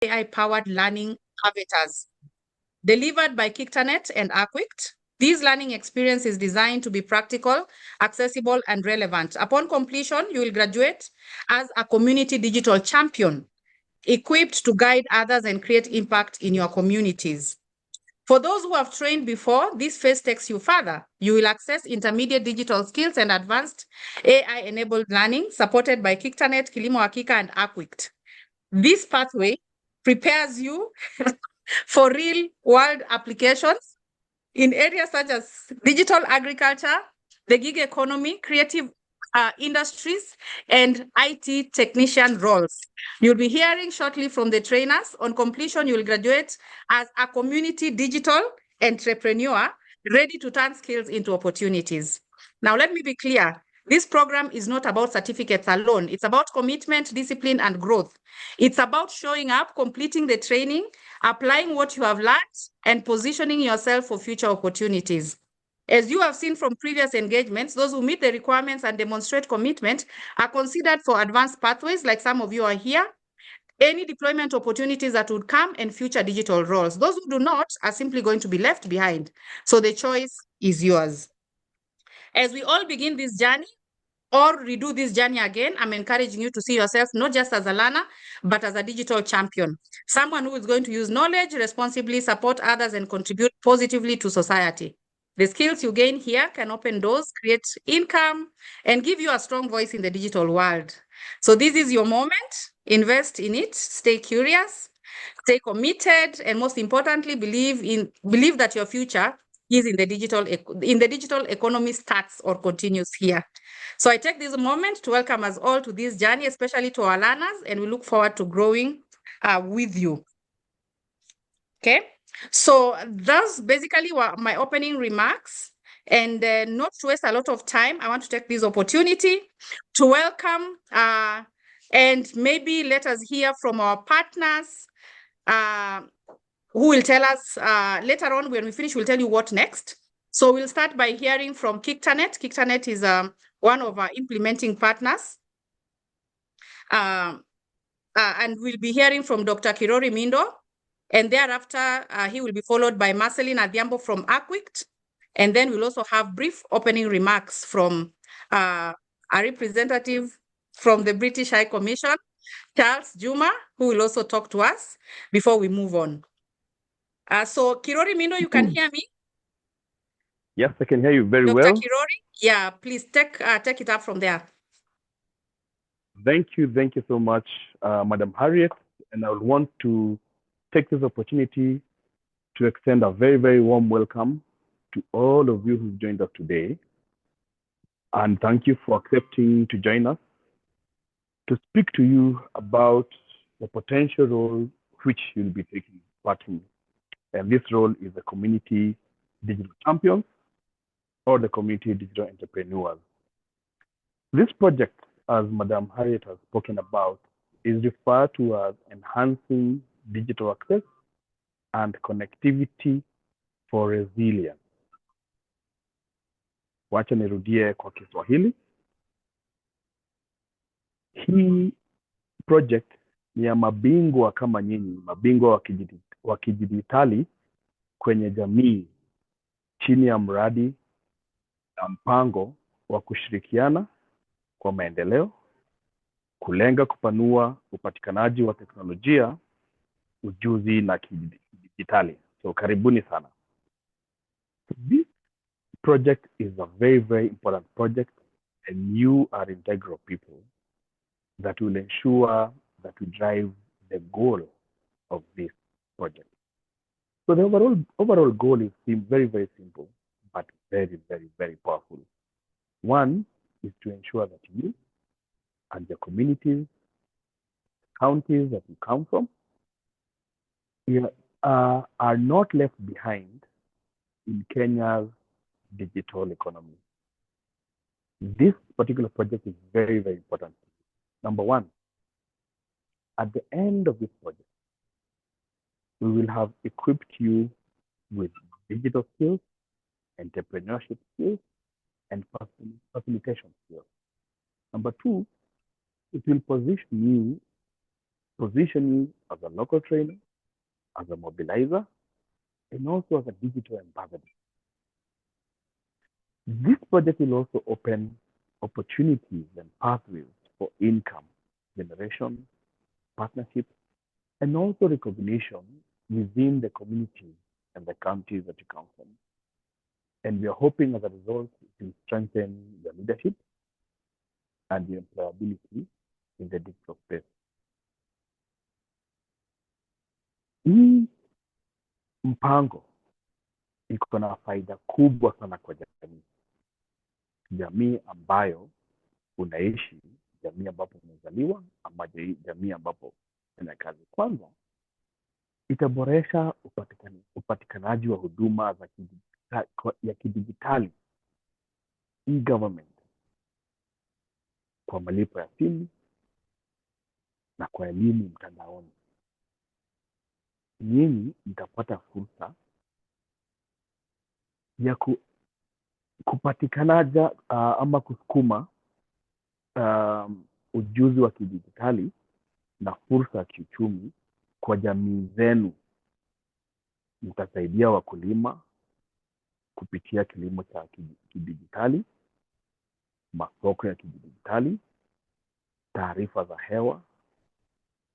AI-powered learning avatars. Delivered by KICTANet and ACWICT, this learning experience is designed to be practical, accessible, and relevant. Upon completion, you will graduate as a community digital champion, equipped to guide others and create impact in your communities. For those who have trained before, this phase takes you further. You will access intermediate digital skills and advanced AI-enabled learning supported by KICTANet, Kilimo Hakika, and ACWICT. This pathway prepares you for real-world applications in areas such as digital agriculture, the gig economy, creative industries, and IT technician roles. You'll be hearing shortly from the trainers. On completion, you'll graduate as a community digital entrepreneur ready to turn skills into opportunities. Now, let me be clear. This program is not about certificates alone. It's about commitment, discipline, and growth. It's about showing up, completing the training, applying what you have learned, and positioning yourself for future opportunities. As you have seen from previous engagements, those who meet the requirements and demonstrate commitment are considered for advanced pathways, like some of you are here, any deployment opportunities that would come, and future digital roles. Those who do not are simply going to be left behind. So the choice is yours. As we all begin this journey, or redo this journey again, I'm encouraging you to see yourself not just as a learner, but as a digital champion, someone who is going to use knowledge responsibly, support others, and contribute positively to society. The skills you gain here can open doors, create income, and give you a strong voice in the digital world. So this is your moment. Invest in it, stay curious, stay committed, and most importantly, believe that your future is in the digital economy starts or continues here. So I take this moment to welcome us all to this journey, especially to our learners, and we look forward to growing with you. Okay, so that's basically my opening remarks. And not to waste a lot of time, I want to take this opportunity to welcome and maybe let us hear from our partners who will tell us later on when we finish, we'll tell you what next. So we'll start by hearing from KICTANet. KICTANet is one of our implementing partners. And we'll be hearing from Dr. Kirori Mindo. And thereafter, he will be followed by Marceline Adhiambo from ACWICT. And then we'll also have brief opening remarks from a representative from the British High Commission, Charles Juma, who will also talk to us before we move on. So Kirori Mindo, you can hear me? Yes, I can hear you very well. Dr. Kirori, yeah, please take it up from there. Thank you so much, Madam Harriet. And I would want to take this opportunity to extend a very, very warm welcome to all of you who've joined us today. And thank you for accepting to join us to speak to you about the potential role which you'll be taking part in. And this role is the community digital champions or the community digital entrepreneurs. This project, as Madam Harriet has spoken about, is referred to as enhancing digital access and connectivity for resilience. Wacha nirudie kwa Kiswahili. Hii project ni ya mabingwa kama nyinyi, mabingwa wa kidijitali kwenye jamii chini ya mradi na mpango wa kushirikiana kwa maendeleo, kulenga kupanua upatikanaji wa teknolojia, ujuzi na kidijitali. So karibuni sana. This project is a very, very important project, and you are integral people that will ensure that we drive the goal of this project. So the overall goal seems very, very simple, but very, very, very powerful. One is to ensure that you and the communities, counties that you come from, are not left behind in Kenya's digital economy. This particular project is very, very important. Number one, at the end of this project, we will have equipped you with digital skills, entrepreneurship skills, and facilitation skills. Number two, it will position you position you as a local trainer, as a mobilizer, and also as a digital ambassador. This project will also open opportunities and pathways for income generation, partnerships, and also recognition within the community and the countries that you come from. And we are hoping as a result to strengthen your leadership and your employability in the digital space. Hii mpango iko na faida kubwa sana kwa jamii. Jamii ambayo unaishi, jamii ambapo umezaliwa, ama jamii ambapo una kazi. Kwanza, itaboresha upatikanaji wa huduma ya kidijitali, e-government, kwa malipo ya simu na kwa elimu mtandaoni. Nyinyi mtapata fursa ya kupatikanaja ama kusukuma ujuzi wa kidijitali na fursa ya kiuchumi kwa jamii zenu. Mtasaidia wakulima kupitia kilimo cha kidijitali, masoko ya kidijitali, taarifa za hewa,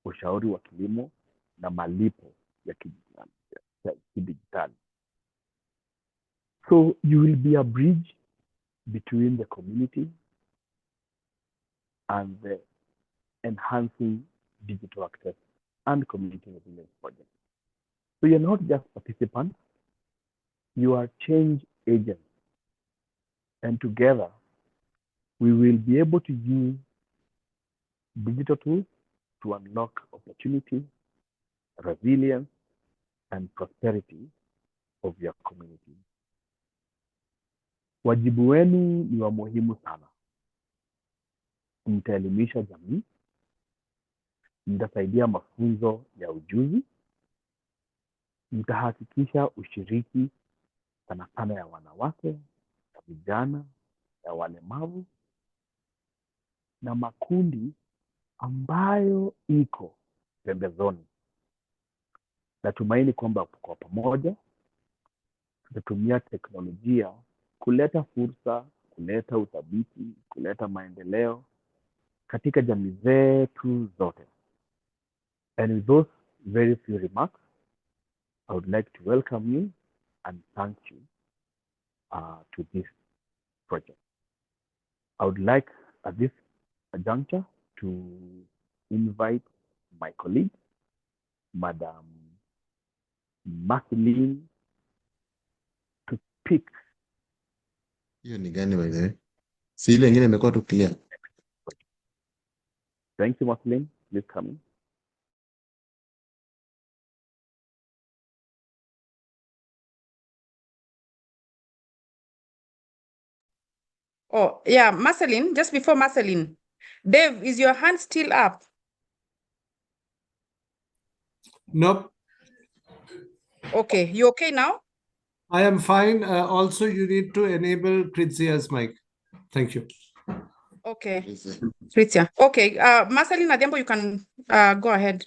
ushauri wa kilimo na malipo ya kidijitali. So you will be a bridge between the community and the enhancing digital access and community resilience project. So you're not just participants, you are change agents. And together, we will be able to use digital tools to unlock opportunity, resilience, and prosperity of your community. Wajibu wenu ni wa muhimu sana. Mtaelimisha jamii, mtasaidia mafunzo ya ujuzi, mtahakikisha ushiriki sana sana ya wanawake, ya vijana, ya walemavu na makundi ambayo iko pembezoni. Natumaini kwamba kwa pamoja tutatumia teknolojia kuleta fursa, kuleta uthabiti, kuleta maendeleo katika jamii zetu zote. And with those very few remarks, I would like to welcome you and thank you to this project. I would like at this juncture to invite my colleague, Madam Marceline, to speak. Hiyo ni gani by the way? Si ile nyingine imekuwa tu clear. Thank you, Marceline. Please come in. Oh, yeah, Marceline, just before Marceline. Dave, is your hand still up? Nope. Okay, you okay now? I am fine. Also, you need to enable Pritsia's mic. Thank you. Okay, Pritzia. Okay, Marceline Adembo, you can go ahead.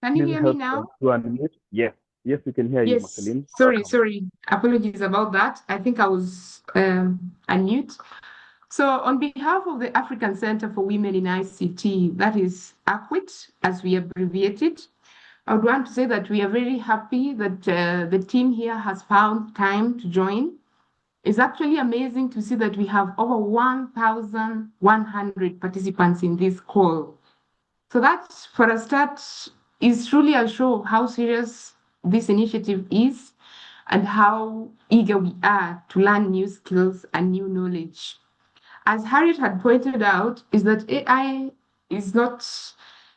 Can you hear me now? To unmute. Yes, yes, we can hear you, Yes. Marceline. Sorry. Apologies about that. I think I was unmute. So on behalf of the African Center for Women in ICT, that is ACWICT, as we abbreviate it, I would want to say that we are very happy that the team here has found time to join. It's actually amazing to see that we have over 1,100 participants in this call. So that, for a start, is truly a show of how serious this initiative is and how eager we are to learn new skills and new knowledge. As Harriet had pointed out, is that AI is not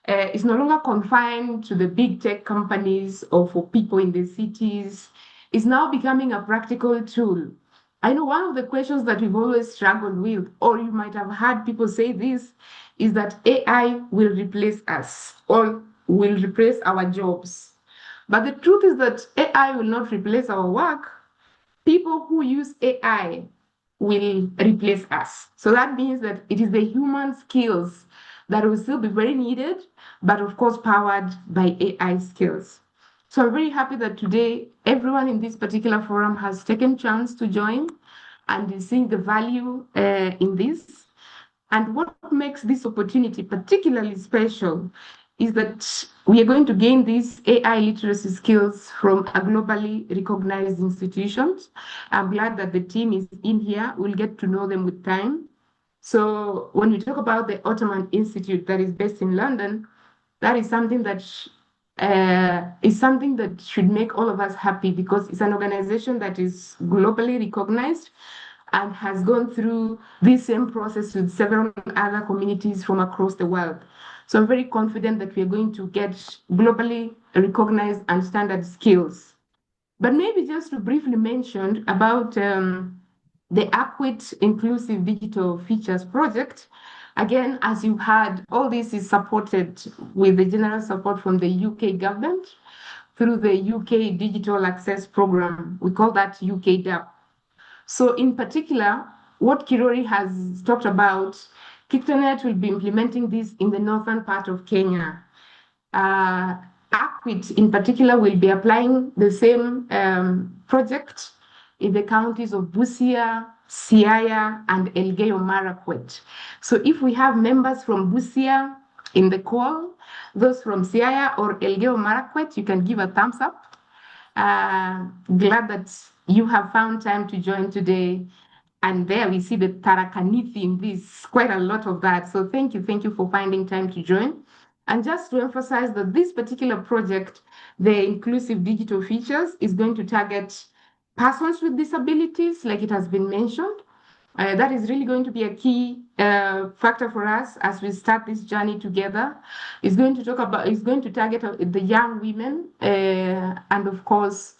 is no longer confined to the big tech companies or for people in the cities. It's now becoming a practical tool. I know one of the questions that we've always struggled with, or you might have heard people say this, is that AI will replace us or will replace our jobs. But the truth is that AI will not replace our work. People who use AI will replace us. So that means that it is the human skills that will still be very needed, but of course, powered by AI skills. So I'm very happy that today everyone in this particular forum has taken chance to join and is seeing the value in this. And what makes this opportunity particularly special is that we are going to gain these AI literacy skills from a globally recognized institutions. I'm glad that the team is in here. We'll get to know them with time. So when we talk about the Ottoman Institute that is based in London, that is something that should make all of us happy because it's an organization that is globally recognized and has gone through this same process with several other communities from across the world. So I'm very confident that we are going to get globally recognized and standard skills. But maybe just to briefly mention about the ACWICT Inclusive Digital Features Project. Again, as you've heard, all this is supported with the general support from the UK government through the UK Digital Access Programme. We call that UKDAP. So in particular, what Kirori has talked about, KICTANet will be implementing this in the northern part of Kenya. ACWICT in particular will be applying the same project in the counties of Busia, Siaya, and Elgeyo Marakwet. So if we have members from Busia in the call, those from Siaya or Elgeyo Marakwet, you can give a thumbs up. Glad that you have found time to join today. And there we see the Tarakanithi in this, quite a lot of that. So thank you for finding time to join. And just to emphasize that this particular project, the inclusive digital features, is going to target persons with disabilities, like it has been mentioned. That is really going to be a key factor for us as we start this journey together. It's going to target the young women and of course,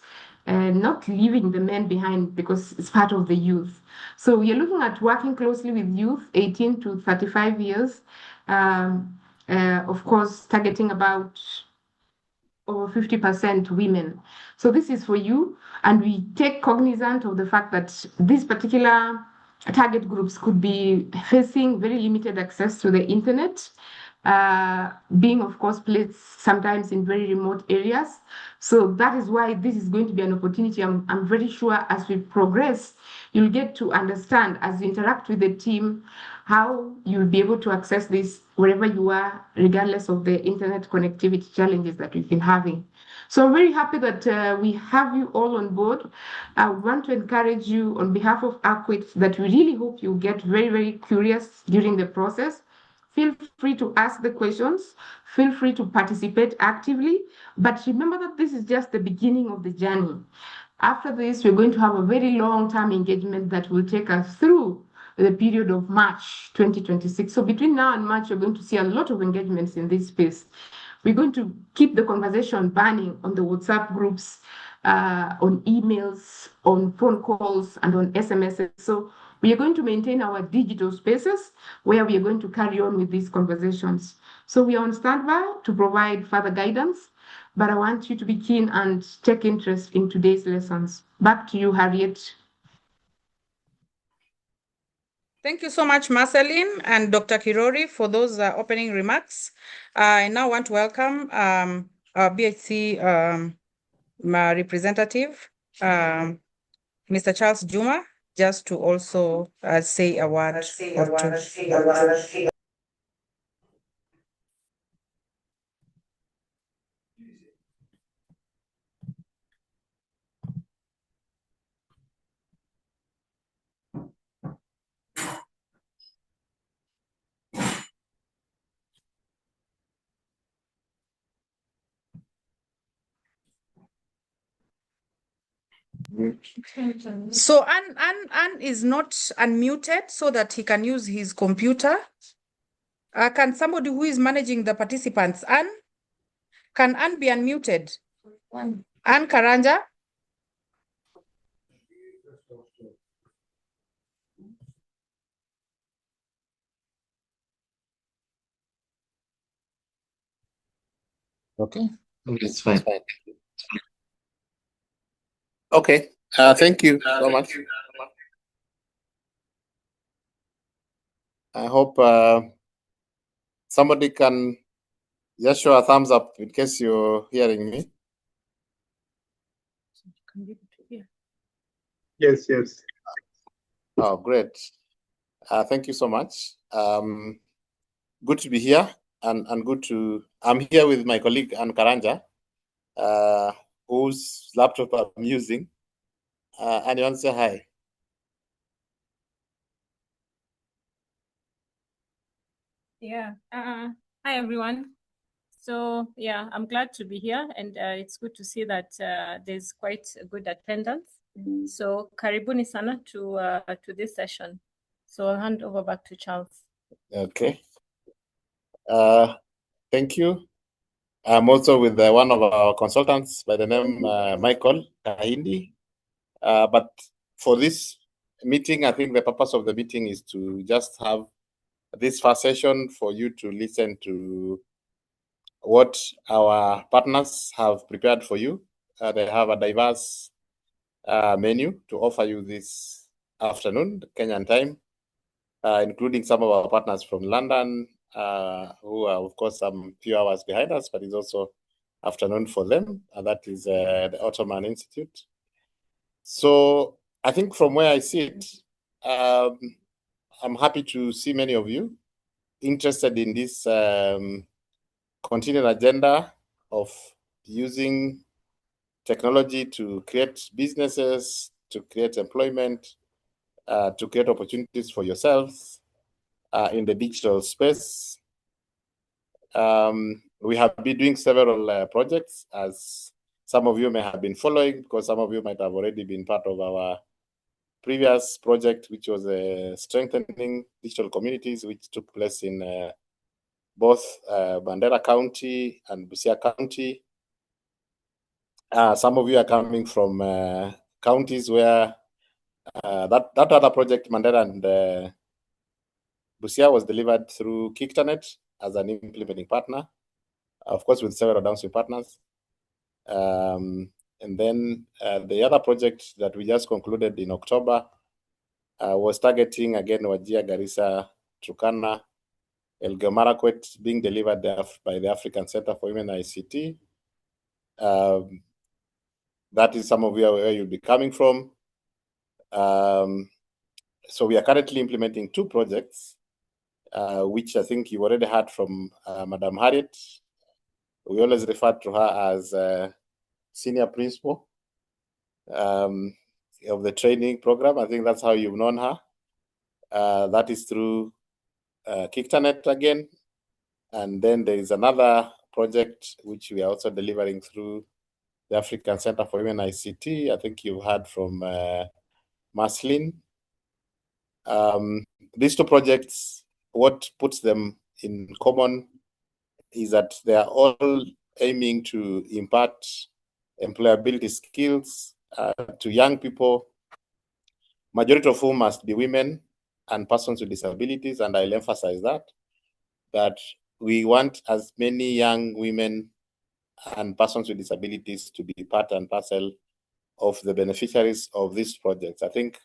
not leaving the men behind because it's part of the youth. So we are looking at working closely with youth 18 to 35 years, of course, targeting about over 50% women. So this is for you, and we take cognizant of the fact that these particular target groups could be facing very limited access to the internet, being, of course, placed sometimes in very remote areas. So that is why this is going to be an opportunity. I'm very sure as we progress, you'll get to understand as you interact with the team how you'll be able to access this wherever you are, regardless of the internet connectivity challenges that we've been having. So I'm very happy that we have you all on board. I want to encourage you on behalf of ACWICT that we really hope you get very, very curious during the process. Feel free to ask the questions. Feel free to participate actively. But remember that this is just the beginning of the journey. After this, we're going to have a very long-term engagement that will take us through the period of March 2026. So between now and March, you're going to see a lot of engagements in this space. We're going to keep the conversation burning on the WhatsApp groups, on emails, on phone calls, and on SMSs. So we are going to maintain our digital spaces where we are going to carry on with these conversations. So we are on standby to provide further guidance, but I want you to be keen and take interest in today's lessons. Back to you, Harriet. Thank you so much, Marceline and Dr. Kirori, for those opening remarks. I now want to welcome our BHC representative, Mr. Charles Juma, just to also say a word or two. So Anne is not unmuted so that he can use his computer. Can somebody who is managing the participants, can Anne be unmuted? Anne Karanja? Okay, it's fine. Okay, thank you so much. I hope somebody can just show a thumbs up in case you're hearing me. Yes, yes. Oh, great. Thank you so much. Good to be here and good to, I'm here with my colleague Anne Karanja, whose laptop I'm using. And you want to say hi? Yeah. Hi, everyone. So, yeah, I'm glad to be here, and it's good to see that there's quite a good attendance. So, karibuni sana to this session. So, I'll hand over back to Charles. Okay. Thank you. I'm also with one of our consultants by the name Michael Kahindi. But for this meeting, I think the purpose of the meeting is to just have this first session for you to listen to what our partners have prepared for you. They have a diverse menu to offer you this afternoon, Kenyan time, including some of our partners from London, who are, of course, some few hours behind us, but it's also afternoon for them, and that is the Ottoman Institute. So I think from where I sit, I'm happy to see many of you interested in this continued agenda of using technology to create businesses, to create employment, to create opportunities for yourselves in the digital space. We have been doing several projects, as some of you may have been following, because some of you might have already been part of our previous project, which was strengthening digital communities, which took place in both Bandera County and Busia County. Some of you are coming from counties where that other project, Mandera and Busia, was delivered through KICTANet as an implementing partner, of course, with several downstream partners. And then the other project that we just concluded in October was targeting, again, Wajir, Garissa, Turkana, Elgeyo Marakwet, being delivered by the African Center for Women ICT. That is some of where you'll be coming from. So we are currently implementing two projects, which I think you already heard from Madam Harriet. We always refer to her as senior principal of the training program. I think that's how you've known her. That is through KICTANet again. And then there is another project which we are also delivering through the African Center for Women ICT. I think you've heard from Maslin. These two projects, what puts them in common is that they are all aiming to impart employability skills to young people, majority of whom must be women and persons with disabilities. And I'll emphasize that we want as many young women and persons with disabilities to be part and parcel of the beneficiaries of these projects. I think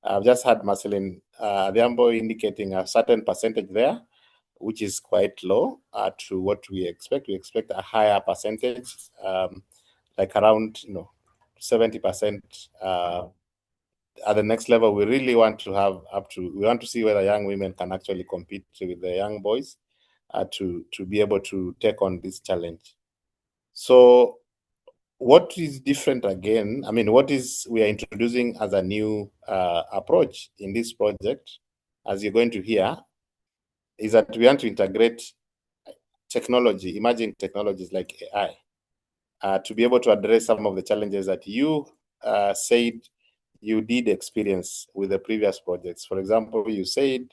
I've just had Marceline Adhiambo indicating a certain percentage there, which is quite low to what we expect. We expect a higher percentage, like around 70%. At the next level, we really want to have we want to see whether young women can actually compete with the young boys to be able to take on this challenge. So what is different again? I mean, we are introducing as a new approach in this project, as you're going to hear, is that we want to integrate technology, emerging technologies like AI, to be able to address some of the challenges that you said you did experience with the previous projects. For example, you said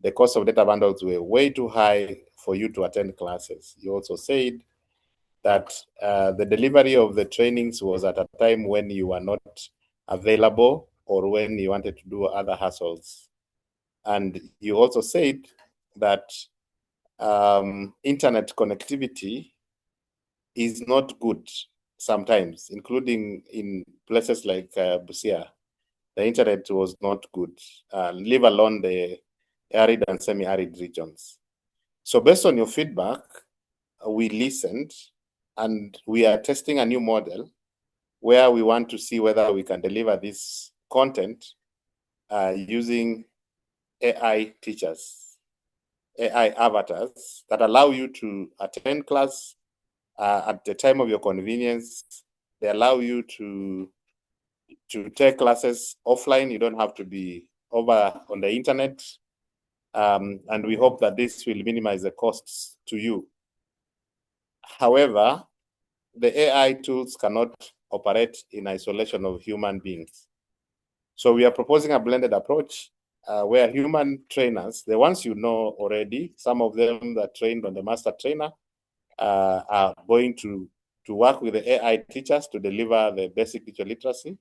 the cost of data bundles were way too high for you to attend classes. You also said that the delivery of the trainings was at a time when you were not available or when you wanted to do other hassles. And you also said that internet connectivity is not good sometimes, including in places like Busia. The internet was not good, leave alone the arid and semi-arid regions. So based on your feedback, we listened and we are testing a new model where we want to see whether we can deliver this content using AI teachers, AI avatars that allow you to attend class at the time of your convenience. They allow you to take classes offline. You don't have to be over on the internet. And we hope that this will minimize the costs to you. However, the AI tools cannot operate in isolation of human beings. So we are proposing a blended approach where human trainers, the ones you know already, some of them that trained on the master trainer, are going to work with the AI teachers to deliver the basic digital literacy.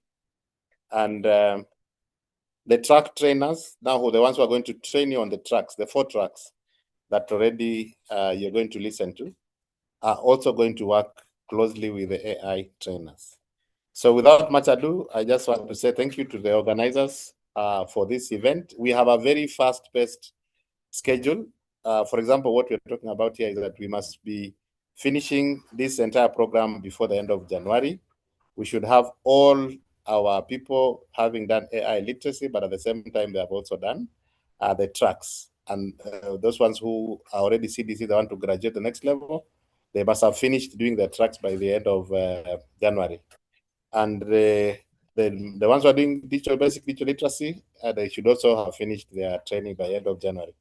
And the track trainers, now the ones who are going to train you on the tracks, the 4 tracks that already you're going to listen to, are also going to work closely with the AI trainers. So without much ado, I just want to say thank you to the organizers for this event. We have a very fast-paced schedule. For example, what we're talking about here is that we must be finishing this entire program before the end of January. We should have all our people having done AI literacy, but at the same time, they have also done the tracks. And those ones who are already CDC, they want to graduate the next level, they must have finished doing the tracks by the end of January. And the ones who are doing basic digital literacy, they should also have finished their training by the end of January.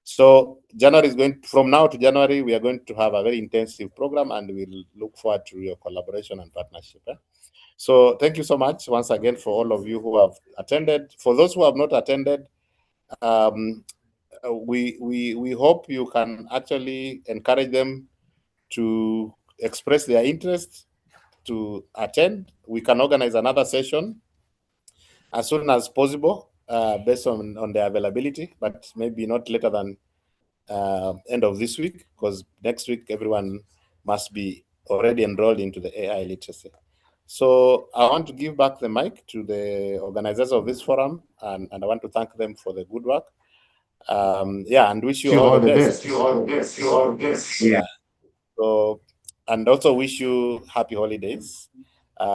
So January is going, from now to January, we are going to have a very intensive program, and we'll look forward to your collaboration and partnership. So thank you so much once again for all of you who have attended. For those who have not attended, we hope you can actually encourage them to express their interest to attend. We can organize another session as soon as possible based on their availability, but maybe not later than end of this week, because next week everyone must be already enrolled into the AI literacy. So I want to give back the mic to the organizers of this forum, and I want to thank them for the good work. And wish you all the best. Yeah. So, and also wish you happy holidays,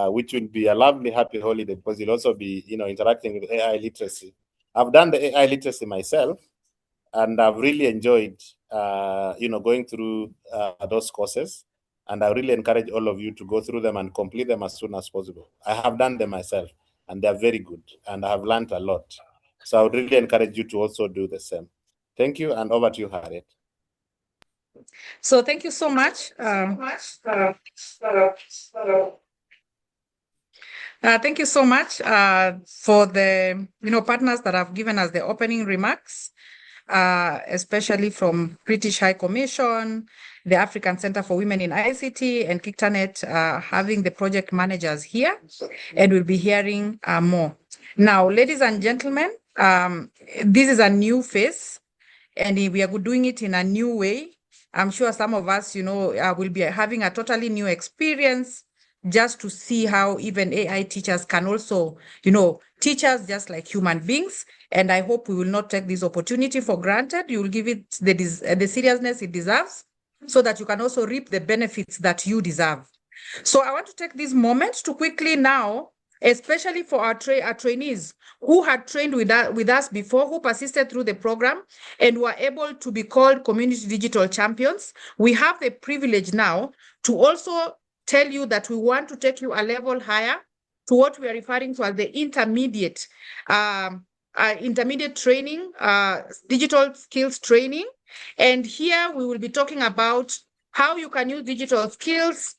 which will be a lovely happy holiday because you'll also be, interacting with AI literacy. I've done the AI literacy myself, and I've really enjoyed, going through those courses. And I really encourage all of you to go through them and complete them as soon as possible. I have done them myself, and they're very good, and I have learned a lot. So I would really encourage you to also do the same. Thank you, and over to you, Harriet. So thank you so much. Thank you so much for the partners that have given us the opening remarks, especially from British High Commission, the African Center for Women in ICT, and KICTANet having the project managers here, and we'll be hearing more. Now, ladies and gentlemen, this is a new phase, and we are doing it in a new way. I'm sure some of us, will be having a totally new experience just to see how even AI teachers can also, teach us just like human beings. And I hope we will not take this opportunity for granted. You will give it the seriousness it deserves so that you can also reap the benefits that you deserve. So I want to take this moment to quickly now, especially for our trainees who had trained with us before, who persisted through the program and were able to be called community digital champions. We have the privilege now to also tell you that we want to take you a level higher to what we are referring to as the intermediate training, digital skills training. And here we will be talking about how you can use digital skills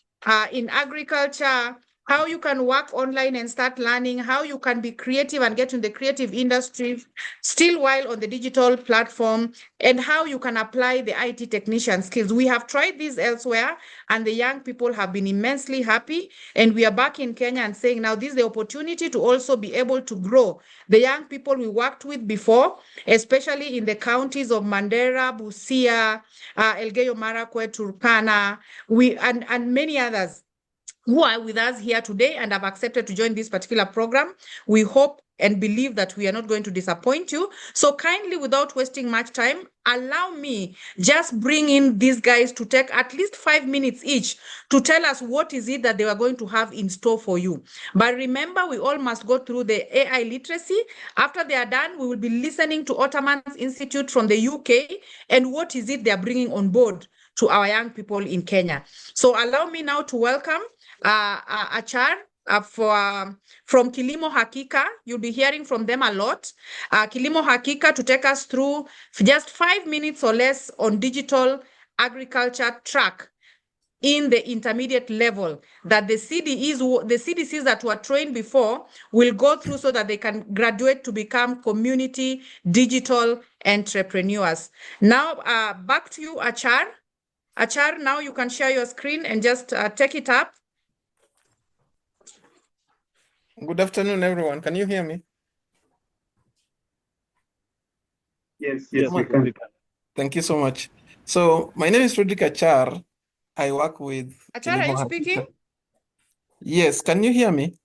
in agriculture, how you can work online and start learning, how you can be creative and get in the creative industry still while on the digital platform, and how you can apply the IT technician skills. We have tried this elsewhere and the young people have been immensely happy. And we are back in Kenya and saying now this is the opportunity to also be able to grow the young people we worked with before, especially in the counties of Mandera, Busia, Elgeyo Marakwet, Turkana, and many others who are with us here today and have accepted to join this particular program. We hope and believe that we are not going to disappoint you. So kindly, without wasting much time, allow me just bring in these guys to take at least 5 minutes each to tell us what is it that they are going to have in store for you. But remember, we all must go through the AI literacy. After they are done, we will be listening to Ottoman's Institute from the UK and what is it they are bringing on board to our young people in Kenya. So allow me now to welcome Achar from Kilimo Hakika. You'll be hearing from them a lot. Kilimo Hakika to take us through just 5 minutes or less on digital agriculture track in the intermediate level that the CDCs that were trained before will go through so that they can graduate to become community digital entrepreneurs. Now, back to you, Achar. Achar, now you can share your screen and just take it up. Good afternoon, everyone. Can you hear me? Yes, we can. Thank you so much. So my name is Frederick Achar. I work with Achar, are you Kilimo speaking? Hakika. Yes, can you hear me?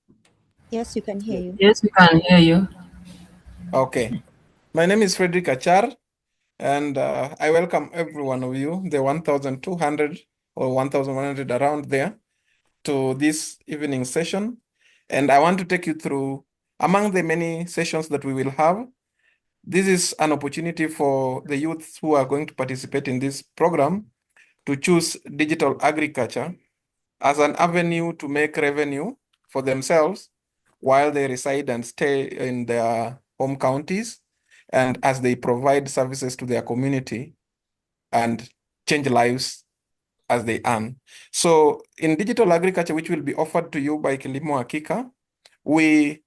Yes, we can hear you. Yes, we can hear you. Okay. My name is Frederick Achar, and I welcome every one of you, the 1,200 or 1,100 around there, to this evening session. And I want to take you through, among the many sessions that we will have, this is an opportunity for the youths who are going to participate in this program to choose digital agriculture as an avenue to make revenue for themselves while they reside and stay in their home counties, and as they provide services to their community and change lives as they earn. So in digital agriculture, which will be offered to you by Kilimo Hakika, we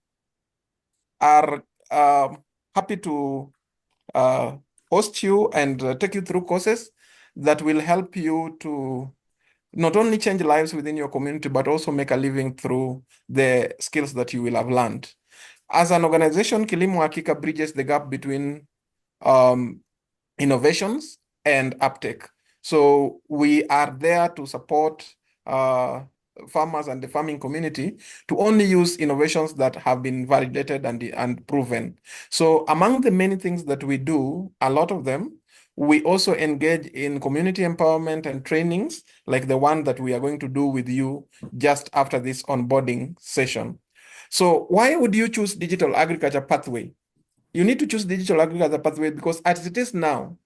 are happy to host you and take you through courses that will help you to not only change lives within your community, but also make a living through the skills that you will have learned. As an organization, Kilimo Hakika bridges the gap between innovations and uptake. So we are there to support farmers and the farming community to only use innovations that have been validated and proven. So among the many things that we do, a lot of them, we also engage in community empowerment and trainings like the one that we are going to do with you just after this onboarding session. So why would you choose digital agriculture pathway? You need to choose digital agriculture pathway because as it is now,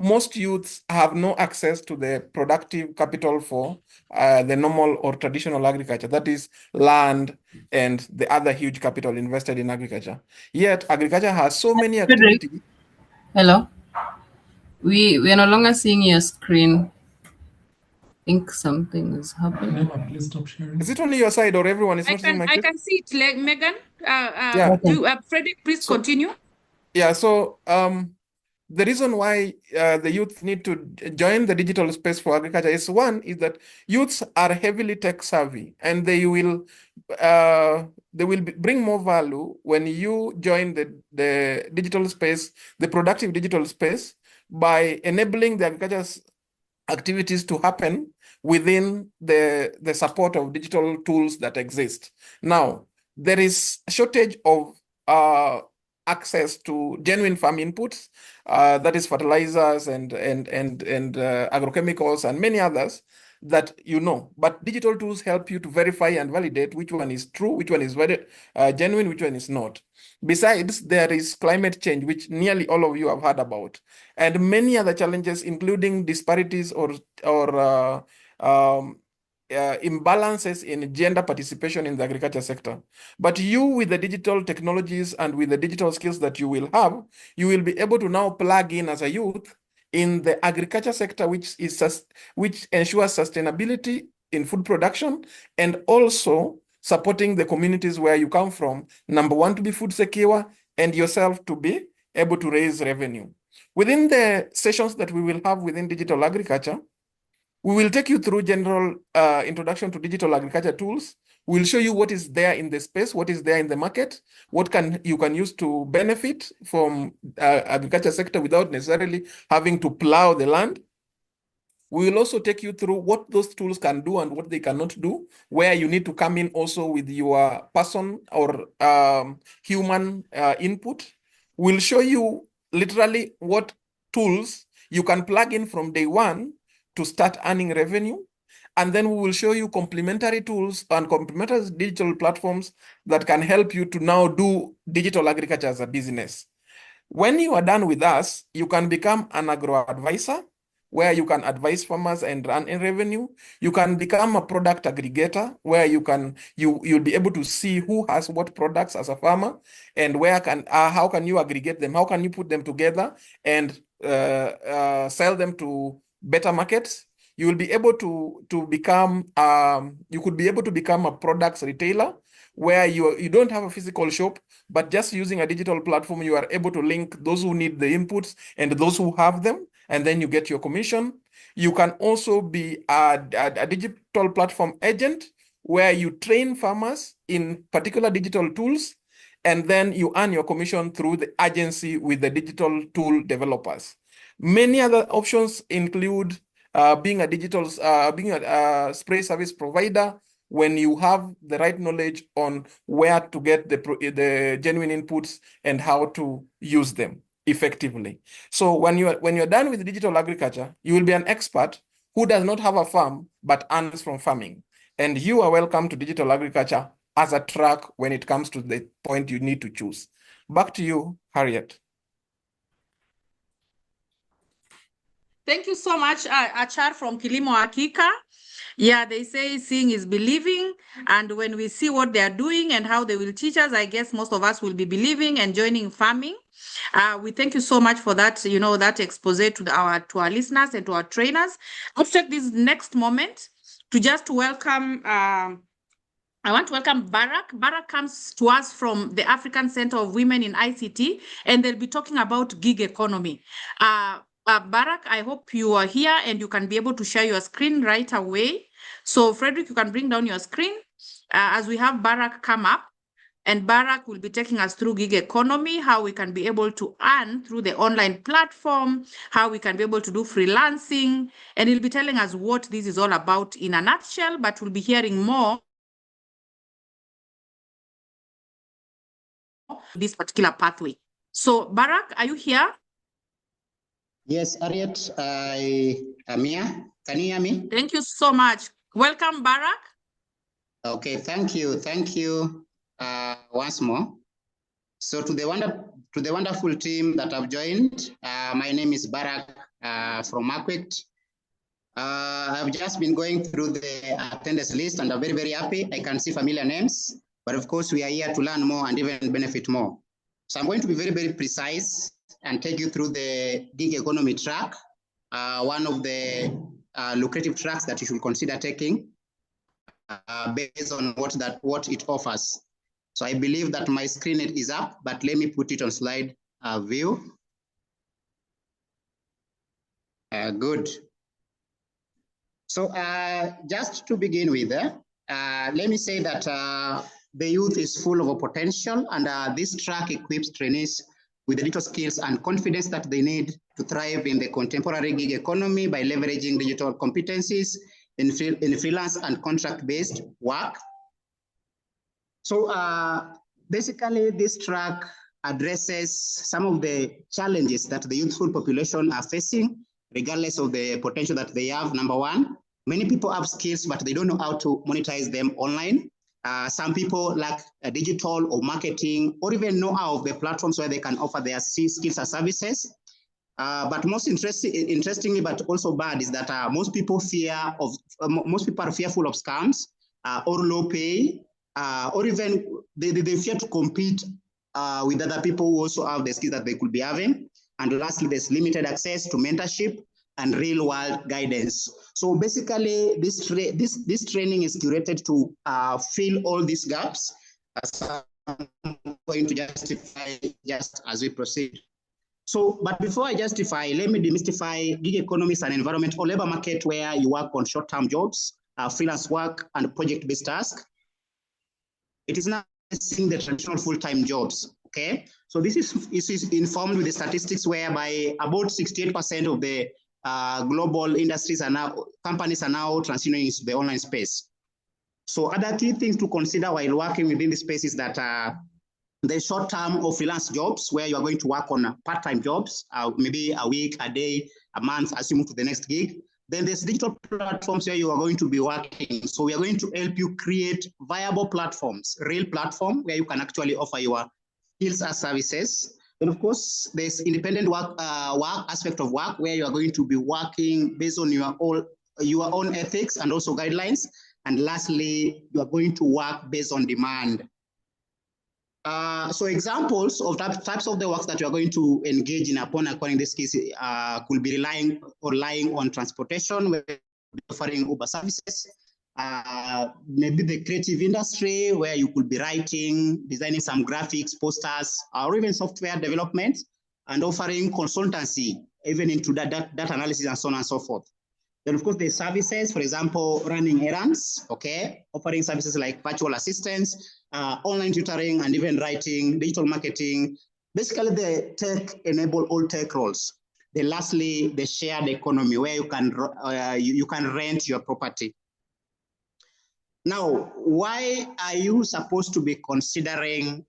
most youths have no access to the productive capital for the normal or traditional agriculture, that is land and the other huge capital invested in agriculture. Yet agriculture has so many Frederick, activities. hello. We are no longer seeing your screen. I think something is happening. Please stop sharing. Is it only your side or everyone is not seeing my I screen? can see it, like, Megan. Yeah. Frederick, please continue. Yeah, so the reason why the youth need to join the digital space for agriculture is one is that youths are heavily tech savvy, and they will bring more value when you join the digital space, the productive digital space, by enabling the agriculture's activities to happen within the support of digital tools that exist. Now, there is a shortage of access to genuine farm inputs, that is fertilizers and agrochemicals and many others that you know. But digital tools help you to verify and validate which one is true, which one is very genuine, which one is not. Besides, there is climate change, which nearly all of you have heard about, and many other challenges, including disparities or imbalances in gender participation in the agriculture sector. But you, with the digital technologies and with the digital skills that you will have, you will be able to now plug in as a youth in the agriculture sector, which ensures sustainability in food production and also supporting the communities where you come from, number one, to be food secure, and yourself to be able to raise revenue. Within the sessions that we will have within digital agriculture, we will take you through general introduction to digital agriculture tools. We'll show you what is there in the space, what is there in the market, what you can use to benefit from agriculture sector without necessarily having to plow the land. We will also take you through what those tools can do and what they cannot do, where you need to come in also with your person or human input. We'll show you literally what tools you can plug in from day one to start earning revenue. And then we will show you complementary tools and complementary digital platforms that can help you to now do digital agriculture as a business. When you are done with us, you can become an agro advisor, where you can advise farmers and run in revenue. You can become a product aggregator, where you'll be able to see who has what products as a farmer, and how can you aggregate them, how can you put them together and sell them to better markets. You will be able to become you could be able to become a products retailer, where you don't have a physical shop, but just using a digital platform, you are able to link those who need the inputs and those who have them, and then you get your commission. You can also be a digital platform agent, where you train farmers in particular digital tools, and then you earn your commission through the agency with the digital tool developers. Many other options include being a spray service provider, when you have the right knowledge on where to get the genuine inputs and how to use them effectively. So when you're done with digital agriculture, you will be an expert who does not have a farm but earns from farming. And you are welcome to digital agriculture as a track when it comes to the point you need to choose. Back to you, Harriet. Thank you so much, Achar from Kilimo Hakika. Yeah, they say seeing is believing. And when we see what they are doing and how they will teach us, I guess most of us will be believing and joining farming. We thank you so much for that, that expose to our listeners and to our trainers. Let's take this next moment to just welcome, I want to welcome Barak. Barak comes to us from the African Center of Women in ICT, and they'll be talking about gig economy. Barak, I hope you are here and you can be able to share your screen right away. So Frederick, you can bring down your screen as we have Barak come up, and Barak will be taking us through gig economy, how we can be able to earn through the online platform, how we can be able to do freelancing, and he'll be telling us what this is all about in a nutshell, but we'll be hearing more this particular pathway. So Barak, are you here? Yes, Harriet, I am here. Can you hear me? Thank you so much. Welcome, Barak. Okay, thank you. Thank you once more. So to the wonderful team that I've joined, my name is Barak from ACWICT. I've just been going through the attendance list and I'm very, very happy. I can see familiar names, but of course we are here to learn more and even benefit more. So I'm going to be very, very precise and take you through the gig economy track, one of the lucrative tracks that you should consider taking based on what it offers. So I believe that my screen is up, but let me put it on slide view. Good. So just to begin with, let me say that the youth is full of potential, and this track equips trainees with the digital skills and confidence that they need to thrive in the contemporary gig economy by leveraging digital competencies in freelance and contract-based work. So basically, this track addresses some of the challenges that the youthful population are facing, regardless of the potential that they have. Number one, many people have skills, but they don't know how to monetize them online. Some people lack digital or marketing or even know-how of the platforms where they can offer their skills or services. But most interestingly, but also bad, is that most people are fearful of scams or low pay, or even they fear to compete with other people who also have the skills that they could be having. And lastly, there's limited access to mentorship and real-world guidance. So basically, this training is curated to fill all these gaps, as I'm going to justify just as we proceed. So, but before I justify, let me demystify gig economy is an environment or labor market where you work on short-term jobs, freelance work, and project-based tasks. It is not seeing the traditional full-time jobs, okay? So this is informed with the statistics whereby about 68% of the global industries companies are now transitioning into the online space. So other key things to consider while working within the space is that the short-term or freelance jobs where you are going to work on part-time jobs, maybe a week, a day, a month, as you move to the next gig. Then there's digital platforms where you are going to be working. So we are going to help you create viable platforms, real platform where you can actually offer your skills as services. And of course, there's independent work aspect of work where you are going to be working based on your own ethics and also guidelines. And lastly, you are going to work based on demand. So examples of types of the works that you are going to engage in upon acquiring this case could be relying on transportation, offering Uber services, maybe the creative industry where you could be writing, designing some graphics, posters, or even software development, and offering consultancy, even into data analysis and so on and so forth. Then, of course, the services, for example, running errands, okay, offering services like virtual assistants, online tutoring, and even writing, digital marketing. Basically, the tech enable all tech roles. Then, lastly, the shared economy where you can rent your property. Now, why are you supposed to be considering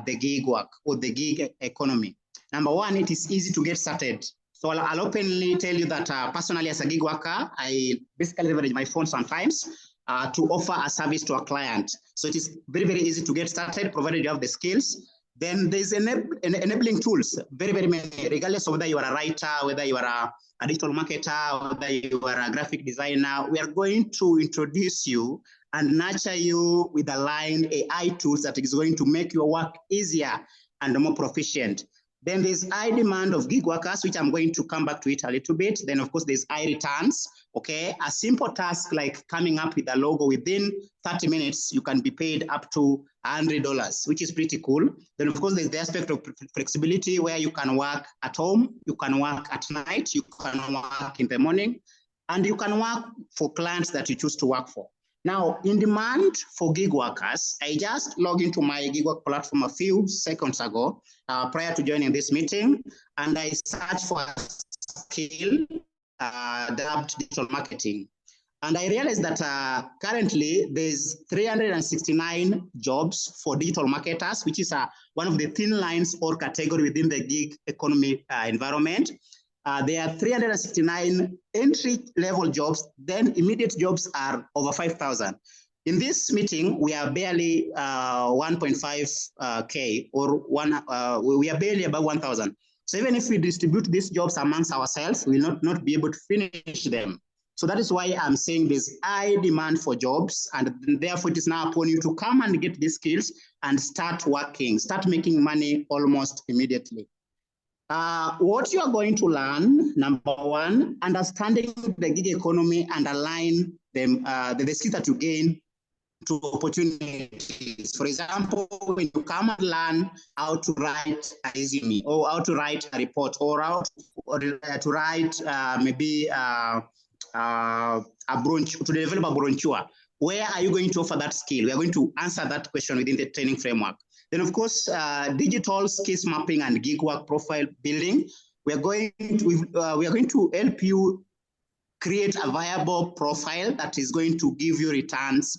the gig work or the gig economy? Number one, it is easy to get started. So I'll openly tell you that personally as a gig worker, I basically leverage my phone sometimes to offer a service to a client. So it is very, very easy to get started, provided you have the skills. Then there's enabling tools, very, very many, regardless of whether you are a writer, whether you are a digital marketer, whether you are a graphic designer. We are going to introduce you and nurture you with aligned AI tools that is going to make your work easier and more proficient. Then there's high demand of gig workers, which I'm going to come back to it a little bit. Then, of course, there's high returns, okay? A simple task like coming up with a logo within 30 minutes, you can be paid up to $100, which is pretty cool. Then, of course, there's the aspect of flexibility where you can work at home, you can work at night, you can work in the morning, and you can work for clients that you choose to work for. Now, in demand for gig workers, I just logged into my gig work platform a few seconds ago, prior to joining this meeting, and I searched for a skill dubbed digital marketing. And I realized that currently there's 369 jobs for digital marketers, which is one of the thin lines or category within the gig economy environment. There are 369 entry-level jobs, then immediate jobs are over 5,000. In this meeting, we are barely 1.5K or we are barely above 1,000. So even if we distribute these jobs amongst ourselves, we will not be able to finish them. So that is why I'm saying there's high demand for jobs, and therefore it is now upon you to come and get these skills and start working, start making money almost immediately. What you are going to learn, number one, understanding the gig economy and align them, the skills that you gain to opportunities. For example, when you come and learn how to write a resume or how to write a report or how to write maybe a brochure, to develop a brochure, where are you going to offer that skill? We are going to answer that question within the training framework. Then, of course, digital skills mapping and gig work profile building. We are going to help you create a viable profile that is going to give you returns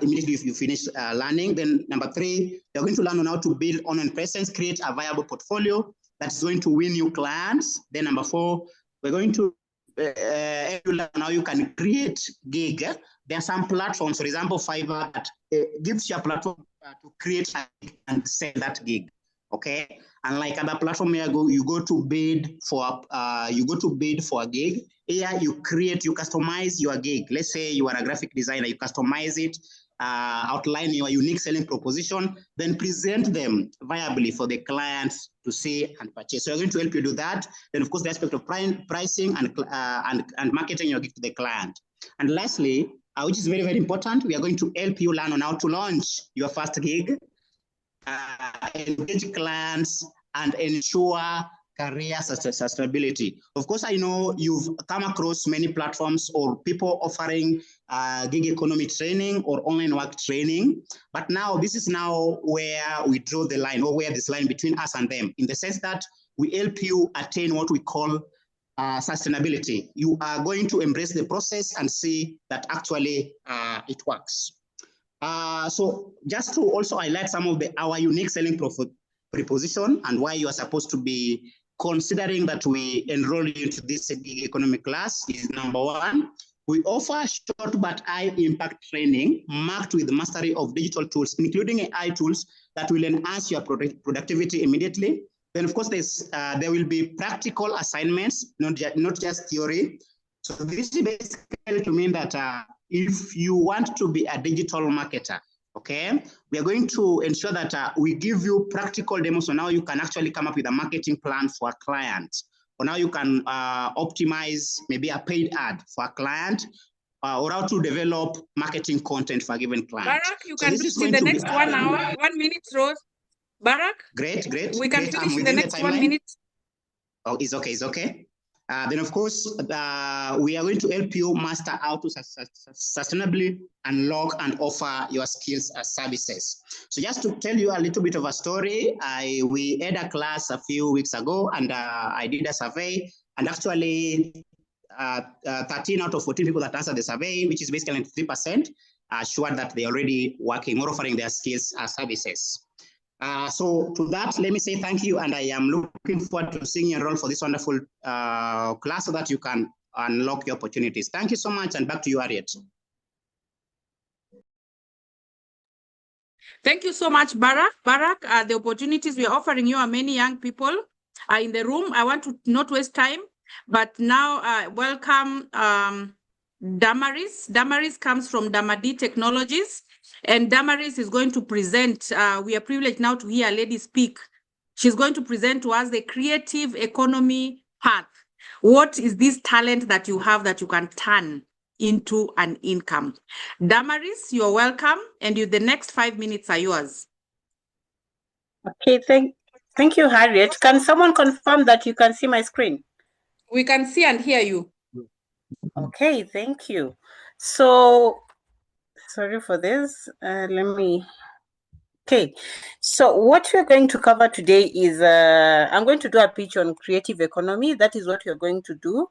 immediately if you finish learning. Then, number three, you're going to learn on how to build online presence, create a viable portfolio that's going to win you clients. Then, number four, we're going to learn how you can create gig. There are some platforms, for example, Fiverr, that gives you a platform to create and sell that gig. Okay, and like other platform, you go to bid for a gig. Here you customize your gig. Let's say you are a graphic designer, you customize it outline your unique selling proposition, then present them viably for the clients to see and purchase. So we're going to help you do that. Then, of course, the aspect of pricing and marketing your gift to the client. And lastly, which is very, very important, we are going to help you learn on how to launch your first gig, engage clients, and ensure career sustainability. Of course, I know you've come across many platforms or people offering gig economy training or online work training, but now this is now where we draw the line, or where this line between us and them, in the sense that we help you attain what we call sustainability. You are going to embrace the process and see that actually it works. So just to also highlight some of our unique selling proposition and why you are supposed to be considering that we enroll you into this gig economy class is: number one, we offer short but high impact training marked with mastery of digital tools, including AI tools that will enhance your productivity immediately. Then, of course, there will be practical assignments, not just theory. So this is basically to mean that if you want to be a digital marketer, okay, we are going to ensure that we give you practical demos on how you can actually come up with a marketing plan for a client, or how you can optimize maybe a paid ad for a client, or how to develop marketing content for a given client. Barak, you can finish in the next 1 hour, 1 minute, Rose. Barak? Great. We can finish in the next 1 minute. Oh, it's okay. Then, of course, we are going to help you master how to sustainably unlock and offer your skills as services. So just to tell you a little bit of a story, we had a class a few weeks ago, and I did a survey, and actually 13 out of 14 people that answered the survey, which is basically 93%, assured that they're already working or offering their skills as services. So to that, let me say thank you, and I am looking forward to seeing you enroll for this wonderful class so that you can unlock your opportunities. Thank you so much, and back to you, Harriet. Thank you so much, Barak. Barak, the opportunities we are offering you are many young people are in the room. I want to not waste time, but now welcome Damaris. Damaris comes from Damadi Technologies, and Damaris is going to present. We are privileged now to hear a lady speak. She's going to present to us the creative economy path. What is this talent that you have that you can turn into an income? Damaris, you're welcome, and the next 5 minutes are yours. Okay, thank you, Harriet. Can someone confirm that you can see my screen? We can see and hear you. Okay, thank you. So, sorry for this. Okay, so what we're going to cover today is, I'm going to do a pitch on creative economy. That is what we're going to do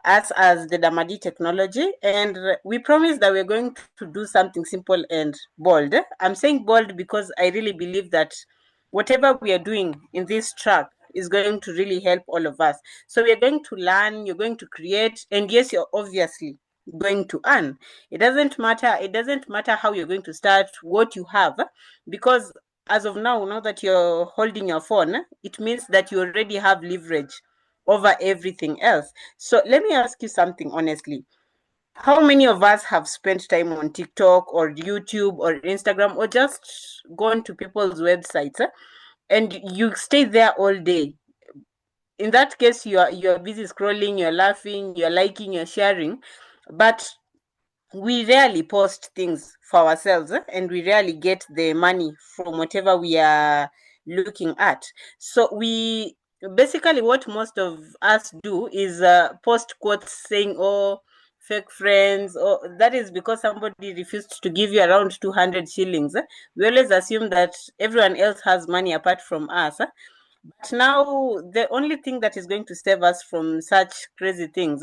as the Damadi Technology. And we promise that we're going to do something simple and bold. I'm saying bold because I really believe that whatever we are doing in this track is going to really help all of us. So we're going to learn, you're going to create, and yes, you're obviously going to earn. It doesn't matter how you're going to start, what you have, because as of now that you're holding your phone, it means that you already have leverage over everything else. So let me ask you something honestly. How many of us have spent time on TikTok or YouTube or Instagram, or just gone to people's websites and you stay there all day? In that case, you're busy scrolling, you're laughing, you're liking, you're sharing, but we rarely post things for ourselves, and we rarely get the money from whatever we are looking at. So we basically, what most of us do is post quotes saying, oh, fake friends, or that is because somebody refused to give you around 200 shillings. We always assume that everyone else has money apart from us. But now the only thing that is going to save us from such crazy things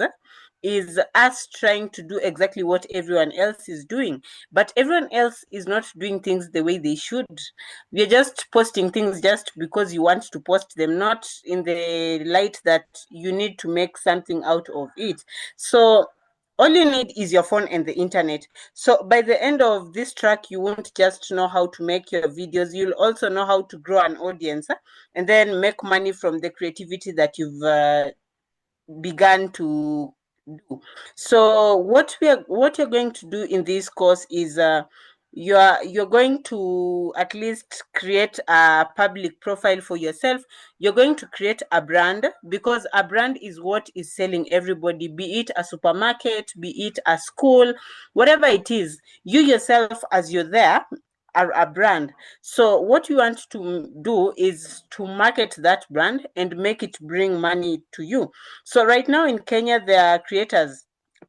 is us trying to do exactly what everyone else is doing. But everyone else is not doing things the way they should. We're just posting things just because you want to post them, not in the light that you need to make something out of it. So all you need is your phone and the internet. So by the end of this track, you won't just know how to make your videos, you'll also know how to grow an audience and then make money from the creativity that you've begun to do. So what you're going to do in this course is you're going to at least create a public profile for yourself. You're going to create a brand, because a brand is what is selling everybody, be it a supermarket, be it a school, whatever it is. You yourself, as you're there, are a brand. So what you want to do is to market that brand and make it bring money to you. So right now in Kenya, there are creators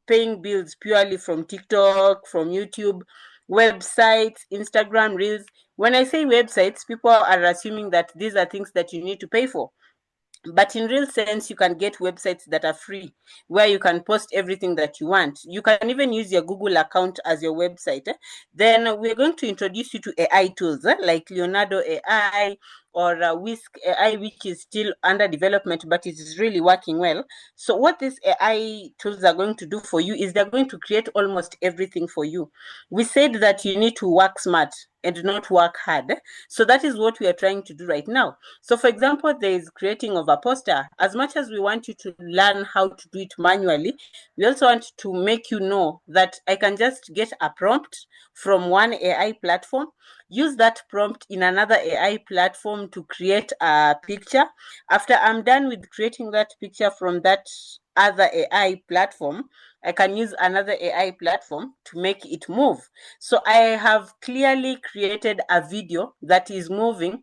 paying bills purely from TikTok, from YouTube, websites, Instagram Reels. When I say websites, people are assuming that these are things that you need to pay for. But in real sense, you can get websites that are free, where you can post everything that you want. You can even use your Google account as your website. Then we're going to introduce you to AI tools like Leonardo AI or Whisk AI, which is still under development, but it is really working well. So what these AI tools are going to do for you is they're going to create almost everything for you. We said that you need to work smart and not work hard. So that is what we are trying to do right now. So for example, there is creating of a poster. As much as we want you to learn how to do it manually, we also want to make you know that I can just get a prompt from one AI platform, use that prompt in another AI platform to create a picture. After I'm done with creating that picture from that other AI platform, I can use another AI platform to make it move. So I have clearly created a video that is moving.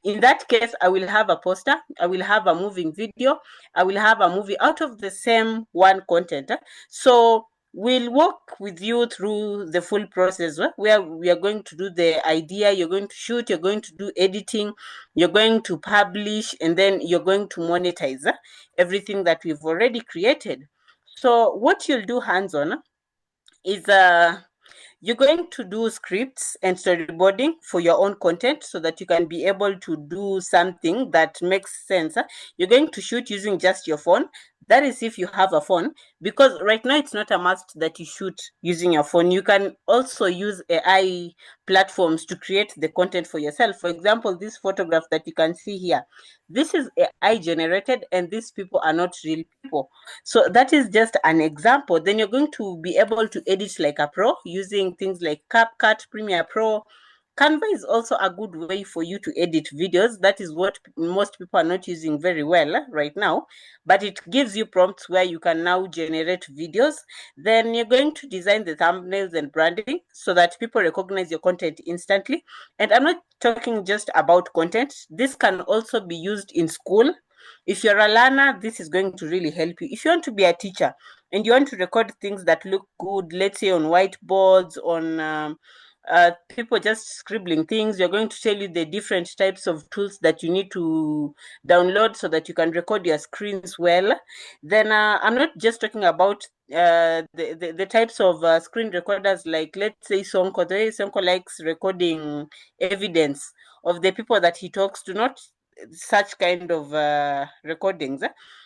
In that case, I will have a poster, I will have a moving video, I will have a movie out of the same one content. So we'll walk with you through the full process where we are going to do the idea, you're going to shoot, you're going to do editing, you're going to publish, and then you're going to monetize everything that we've already created. So what you'll do hands-on is you're going to do scripts and storyboarding for your own content so that you can be able to do something that makes sense. You're going to shoot using just your phone. That is if you have a phone, because right now it's not a must that you shoot using your phone. You can also use AI platforms to create the content for yourself. For example, this photograph that you can see here, this is AI generated, and these people are not real people. So that is just an example. Then you're going to be able to edit like a pro using things like CapCut, Premiere Pro. Canva is also a good way for you to edit videos. That is what most people are not using very well right now, but it gives you prompts where you can now generate videos. Then you're going to design the thumbnails and branding so that people recognize your content instantly. And I'm not talking just about content. This can also be used in school. If you're a learner, this is going to really help you. If you want to be a teacher and you want to record things that look good, let's say on whiteboards, on people just scribbling things, you're going to tell you the different types of tools that you need to download so that you can record your screens well. Then I'm not just talking about the types of screen recorders, like let's say Sonko. The way Sonko likes recording evidence of the people that he talks to, not such kind of recordings.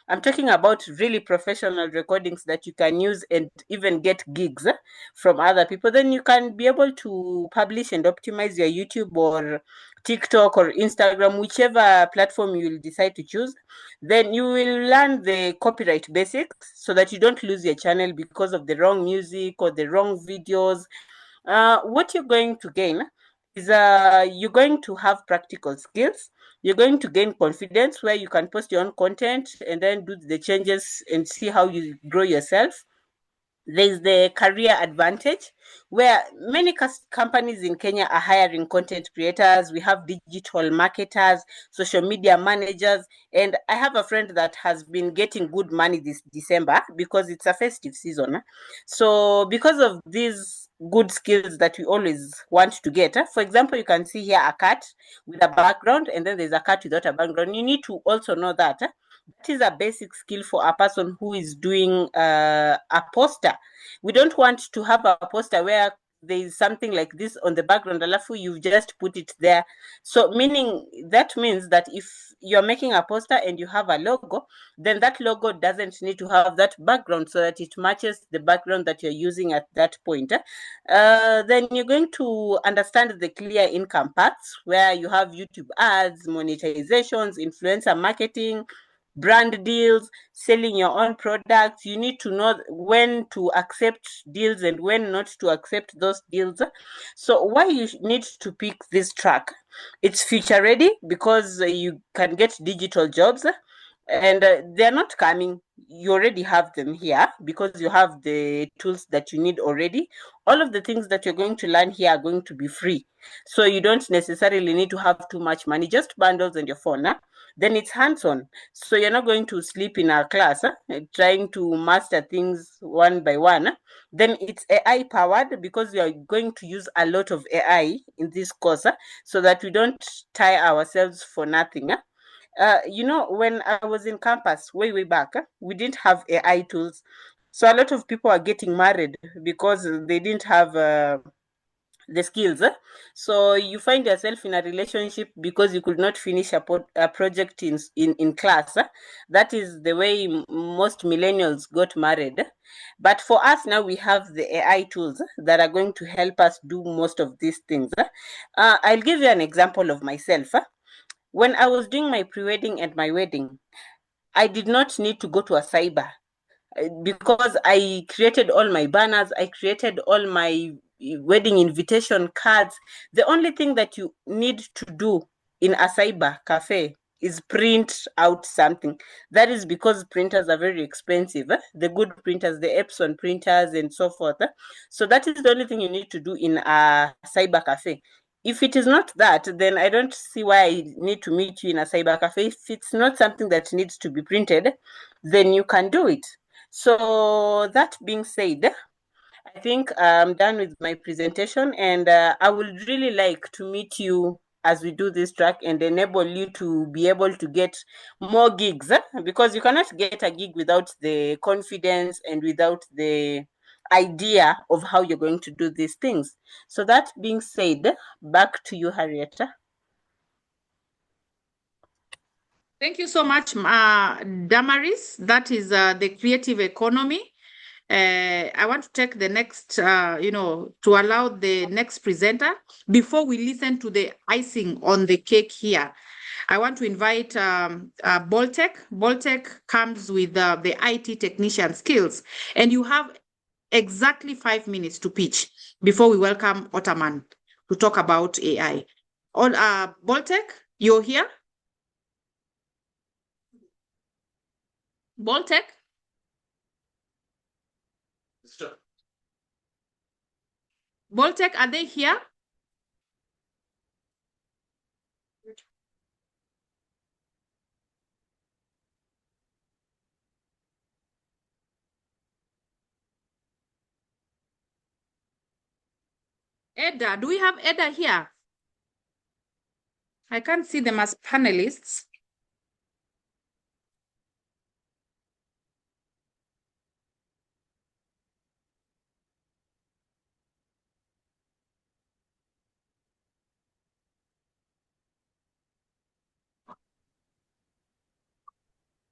I'm talking about really professional recordings that you can use and even get gigs from other people. Then you can be able to publish and optimize your YouTube or TikTok or Instagram, whichever platform you will decide to choose. Then you will learn the copyright basics so that you don't lose your channel because of the wrong music or the wrong videos. What you're going to gain is you're going to have practical skills. You're going to gain confidence where you can post your own content and then do the changes and see how you grow yourself. There's the career advantage where many companies in Kenya are hiring content creators. We have digital marketers, social media managers, and I have a friend that has been getting good money this December because it's a festive season. So because of these good skills that we always want to get, for example, you can see here a cat with a background, and then there's a cat without a background. You need to also know that that is a basic skill for a person who is doing a poster. We don't want to have a poster where there is something like this on the background, alafu you've just put it there. So that means that if you're making a poster and you have a logo, then that logo doesn't need to have that background so that it matches the background that you're using at that point. Then you're going to understand the clear income paths where you have YouTube ads, monetizations, influencer marketing, brand deals, selling your own products. You need to know when to accept deals and when not to accept those deals. So why you need to pick this track? It's future ready because you can get digital jobs, and they're not coming. You already have them here because you have the tools that you need already. All of the things that you're going to learn here are going to be free, so you don't necessarily need to have too much money, just bundles and your phone. Then it's hands-on, so you're not going to sleep in a class trying to master things one by one. Then it's AI powered because we are going to use a lot of AI in this course, so that we don't tie ourselves for nothing. When I was in campus way back, we didn't have AI tools. So a lot of people are getting married because they didn't have the skills. So you find yourself in a relationship because you could not finish a project in class. That is the way most millennials got married. But for us now, we have the AI tools that are going to help us do most of these things. I'll give you an example of myself. When I was doing my pre-wedding and my wedding, I did not need to go to a cyber because I created all my banners, I created all my wedding invitation cards. The only thing that you need to do in a cyber cafe is print out something. That is because printers are very expensive. The good printers, the Epson printers and so forth. So that is the only thing you need to do in a cyber cafe. If it is not that, then I don't see why I need to meet you in a cyber cafe. If it's not something that needs to be printed, then you can do it. So that being said, I think I'm done with my presentation, and I would really like to meet you as we do this track and enable you to be able to get more gigs, because you cannot get a gig without the confidence and without the idea of how you're going to do these things. So that being said, back to you, Harrietta. Thank you so much, Damaris. That is the creative economy. I want to take the next, to allow the next presenter. Before we listen to the icing on the cake here, I want to invite Boltec. Boltec comes with the IT technician skills, and you have exactly 5 minutes to pitch before we welcome Ottoman to talk about AI. Boltec, you're here? Boltec? Boltec, are they here? Edda, do we have Edda here? I can't see them as panelists.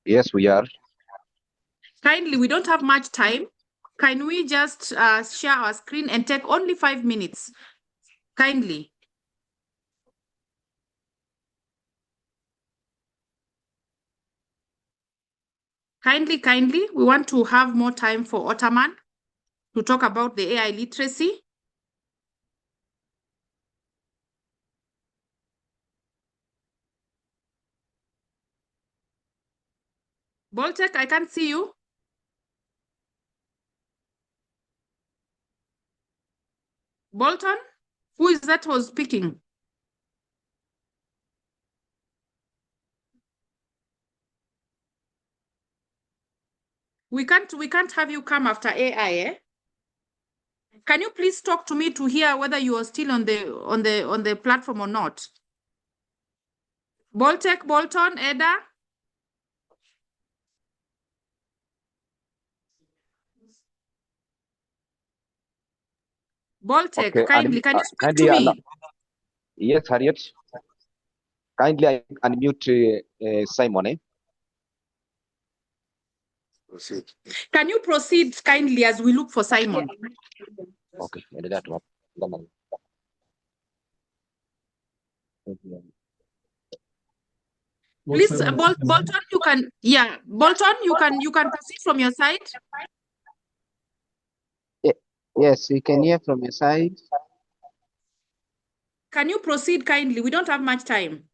Yes, we are. Kindly, we don't have much time. Can we just share our screen and take only 5 minutes? Kindly. Kindly, we want to have more time for Ottoman to talk about the AI literacy. Boltec, I can't see you. Bolton, who is that was speaking? We can't have you come after AI, eh? Can you please talk to me to hear whether you are still on the platform or not? Boltec, Bolton, Edda? Boltec, Okay, kindly, can you speak to me? Yes, Harriet. Kindly unmute Simon. Proceed. Can you proceed kindly as we look for Simon? Okay, that one. Please, Bolton, you can, yeah, Bolton, you can proceed from your side. Yes, we can hear from your side. Can you proceed kindly? We don't have much time.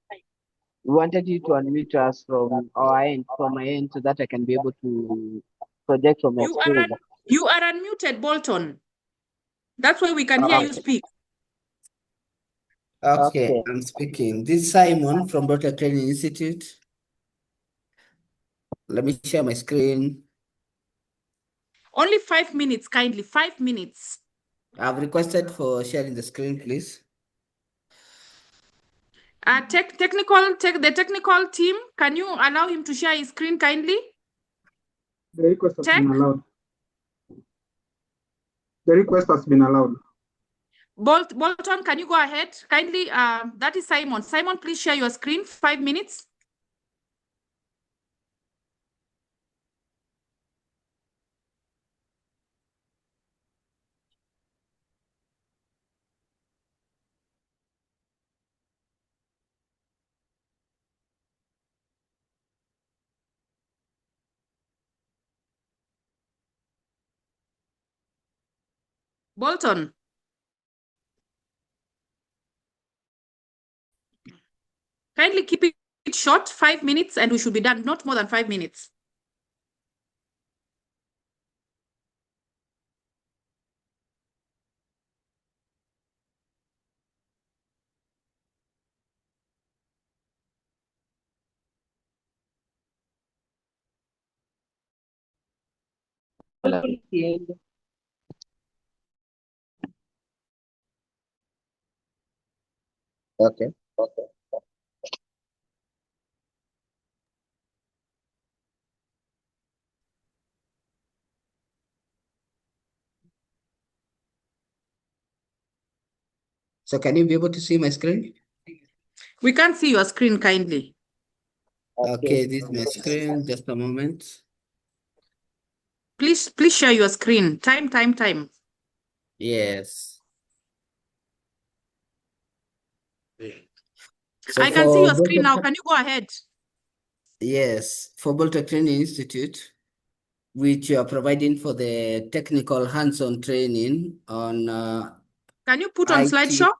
We wanted you to unmute us from our end, from my end, so that I can be able to project from my screen. You are unmuted, Bolton. That's why we can hear you speak. Okay, I'm speaking. This is Simon from Broadcast Training Institute. Let me share my screen. Only 5 minutes, kindly, 5 minutes. I've requested for sharing the screen, please. The technical team, can you allow him to share his screen kindly? The request has been allowed. The request has been allowed. Bolton, can you go ahead? Kindly, that is Simon. Simon, please share your screen, 5 minutes. Bolton. Kindly keep it short, 5 minutes, and we should be done, not more than 5 minutes. Okay. So can you be able to see my screen? We can't see your screen kindly. Okay, this is my screen. Just a moment. Please share your screen. Time. Yes. So I can see your screen now. Can you go ahead? Yes, for Bolton Training Institute, which you are providing for the technical hands-on training on Can you put on IT. slideshow?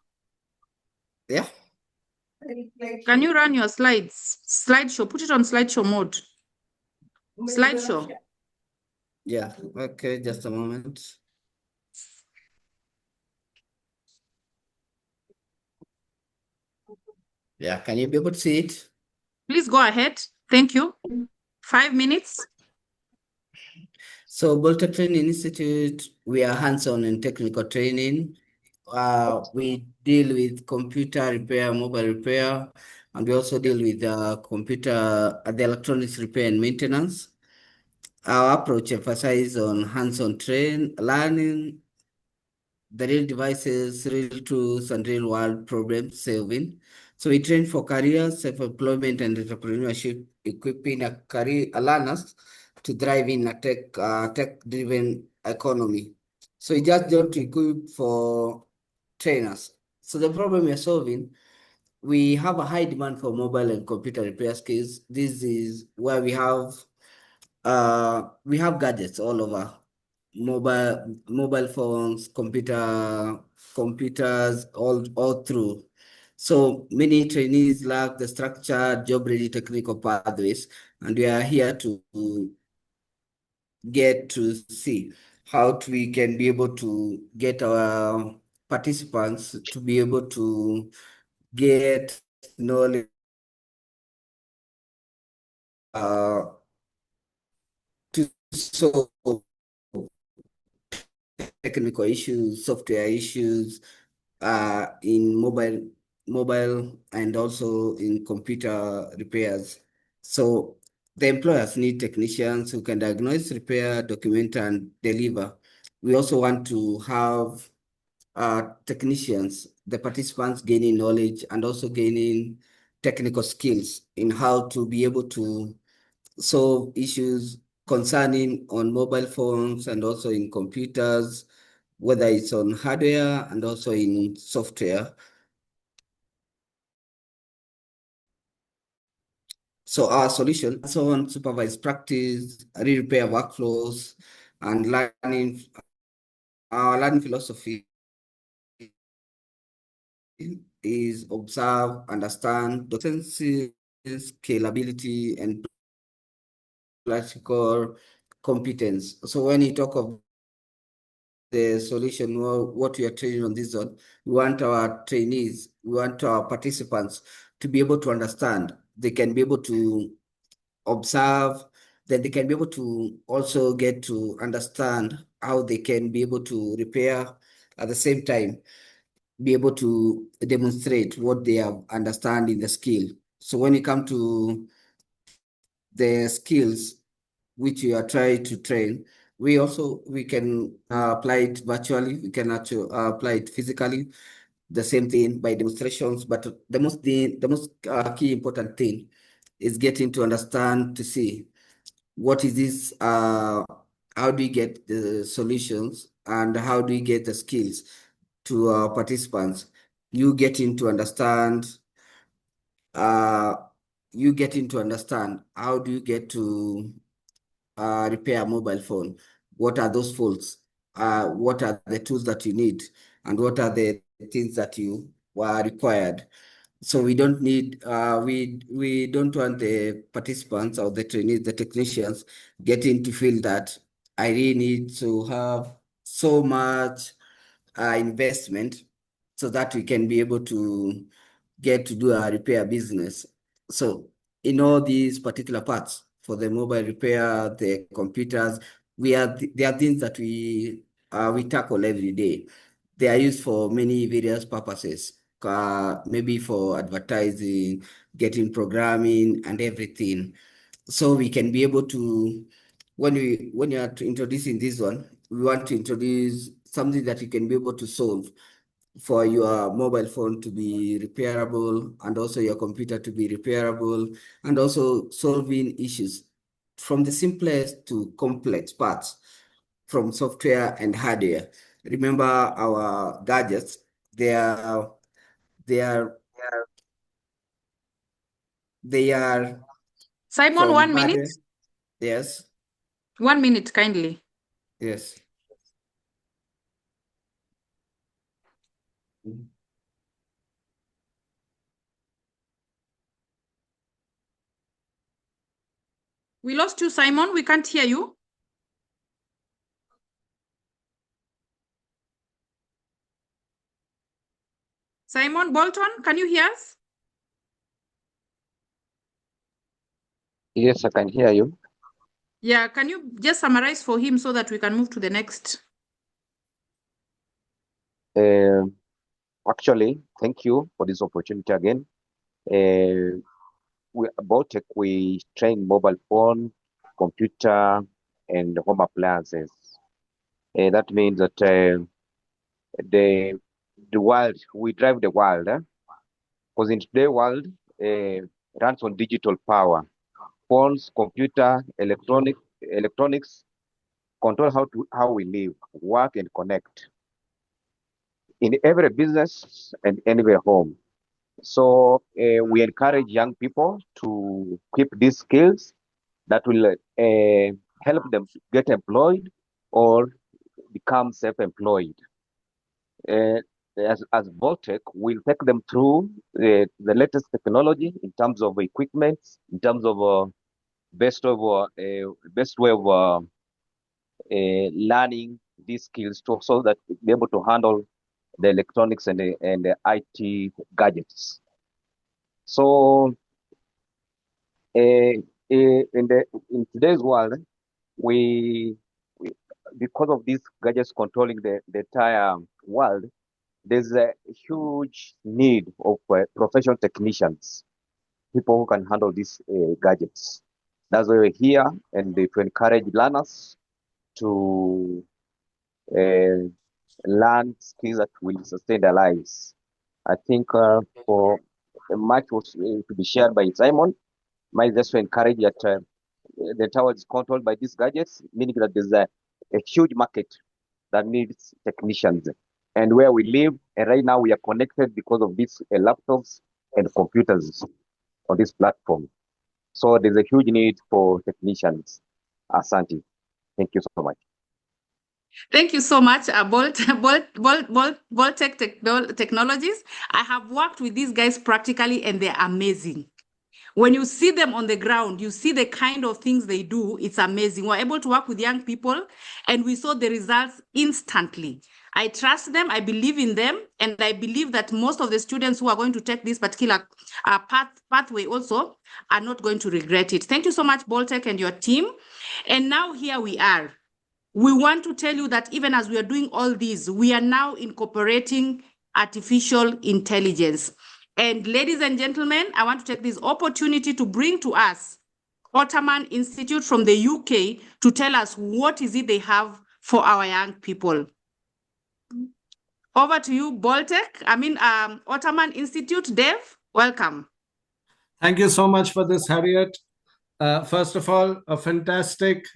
Yeah. Can you run your slides? Slideshow, put it on slideshow mode. Slideshow. Yeah, okay, just a moment. Yeah, can you be able to see it? Please go ahead. Thank you. 5 minutes. So Bolton Training Institute, we are hands-on in technical training. We deal with computer repair, mobile repair, and we also deal with the electronics repair and maintenance. Our approach emphasizes on hands-on learning, the real devices, real tools, and real-world problem solving. So we train for careers, self-employment, and entrepreneurship, equipping learners to thrive in a tech-driven economy. So we just don't equip for trainers. So the problem we're solving, we have a high demand for mobile and computer repair skills. This is where we have gadgets all over, mobile phones, computers, all through. So many trainees lack the structured, job-ready technical pathways, and we are here to get to see how we can be able to get our participants to be able to get knowledge to solve technical issues, software issues in mobile and also in computer repairs. So the employers need technicians who can diagnose, repair, document, and deliver. We also want to have technicians, the participants gaining knowledge and also gaining technical skills in how to be able to solve issues concerning on mobile phones and also in computers, whether it's on hardware and also in software. So our solution, hands-on supervised practice, re-repair workflows, and learning. Our learning philosophy is observe, understand, docency, scalability, and practical competence. So when you talk of the solution, what we are training on this one, we want our trainees, we want our participants to be able to understand. They can be able to observe, then they can be able to also get to understand how they can be able to repair, at the same time be able to demonstrate what they have understand in the skill. So when you come to the skills which you are trying to train, we can apply it virtually, we can actually apply it physically, the same thing by demonstrations. But the most key important thing is getting to understand, to see what is this, how do you get the solutions, and how do you get the skills to our participants. You getting to understand, how do you get to repair a mobile phone? What are those faults? What are the tools that you need? And what are the things that you were required? So we don't need, we don't want the participants or the trainees, the technicians, getting to feel that I really need to have so much investment so that we can be able to get to do a repair business. So in all these particular parts, for the mobile repair, the computers, there are things that we tackle every day. They are used for many various purposes, maybe for advertising, getting programming, and everything. So we can be able to, when you are introducing this one, we want to introduce something that you can be able to solve for your mobile phone to be repairable, and also your computer to be repairable, and also solving issues from the simplest to complex parts, from software and hardware. Remember, our gadgets, they are Simon, from 1 minute. hardware. Yes. 1 minute, kindly. Yes. We lost you, Simon. We can't hear you. Simon Bolton, can you hear us? Yes, I can hear you. Yeah, can you just summarize for him so that we can move to the next? Actually, thank you for this opportunity again. About tech, we train mobile phone, computer, and home appliances. That means that the world, we drive the world, because in today's world, runs on digital power. Phones, computer, electronics control how we live, work, and connect in every business and anywhere home. So we encourage young people to keep these skills that will help them get employed or become self-employed. As Voltech, we'll take them through the latest technology in terms of equipment, in terms of best way of learning these skills so that be able to handle the electronics and the IT gadgets. So in today's world, we because of these gadgets controlling the entire world, there's a huge need of professional technicians, people who can handle these gadgets. That's why we're here, and to encourage learners to learn skills that will sustain their lives. I think for much was to be shared by Simon, might just to encourage that the tower is controlled by these gadgets, meaning that there's a huge market that needs technicians. And where we live, and right now we are connected because of these laptops and computers on this platform. So there's a huge need for technicians. Asante. Thank you so much. Thank you so much, Boltech Technologies. I have worked with these guys practically, and they're amazing. When you see them on the ground, you see the kind of things they do. It's amazing. We're able to work with young people, and we saw the results instantly. I trust them, I believe in them, and I believe that most of the students who are going to take this particular pathway also are not going to regret it. Thank you so much, Boltech and your team. And now here we are. We want to tell you that even as we are doing all these, we are now incorporating artificial intelligence. And ladies and gentlemen, I want to take this opportunity to bring to us Ottoman Institute from the UK to tell us what is it they have for our young people. Over to you, Boltech. Ottoman Institute. Dave, welcome. Thank you so much for this, Harriet. First of all, a fantastic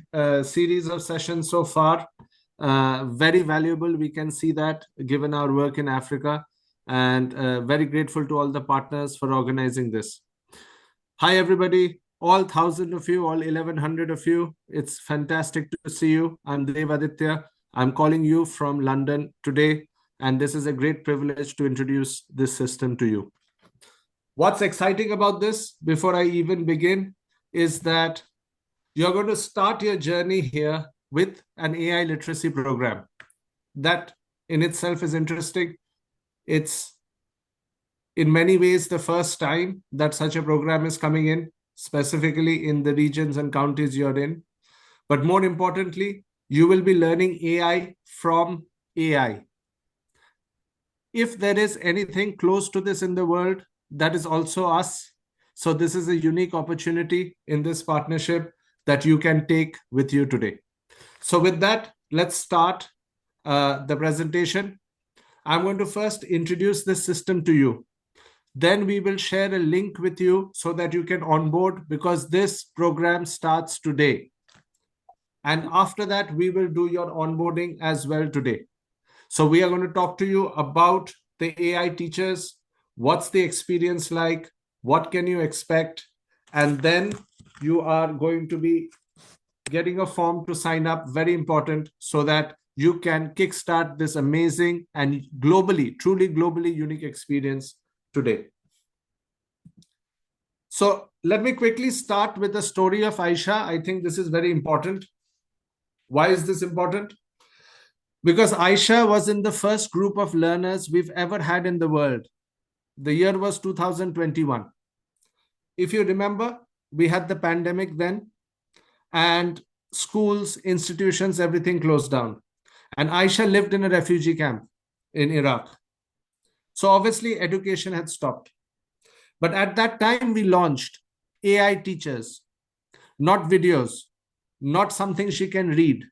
series of sessions so far. Very valuable. We can see that given our work in Africa, and very grateful to all the partners for organizing this. Hi, everybody. All 1,000 of you, all 1,100 of you. It's fantastic to see you. I'm Dev Aditya. I'm calling you from London today, and this is a great privilege to introduce this system to you. What's exciting about this, before I even begin, is that you're going to start your journey here with an AI literacy program. That in itself is interesting. It's in many ways the first time that such a program is coming in, specifically in the regions and counties you're in. But more importantly, you will be learning AI from AI. If there is anything close to this in the world, that is also us. So this is a unique opportunity in this partnership that you can take with you today. So with that, let's start the presentation. I'm going to first introduce this system to you. Then we will share a link with you so that you can onboard, because this program starts today. And after that, we will do your onboarding as well today. So we are going to talk to you about the AI teachers. What's the experience like? What can you expect? And then you are going to be getting a form to sign up, very important, so that you can kickstart this amazing and globally, truly globally unique experience today. So let me quickly start with the story of Aisha. I think this is very important. Why is this important? Because Aisha was in the first group of learners we've ever had in the world. The year was 2021. If you remember, we had the pandemic then, and schools, institutions, everything closed down. And Aisha lived in a refugee camp in Iraq. So obviously education had stopped. But at that time, we launched AI teachers, not videos, not something she can read,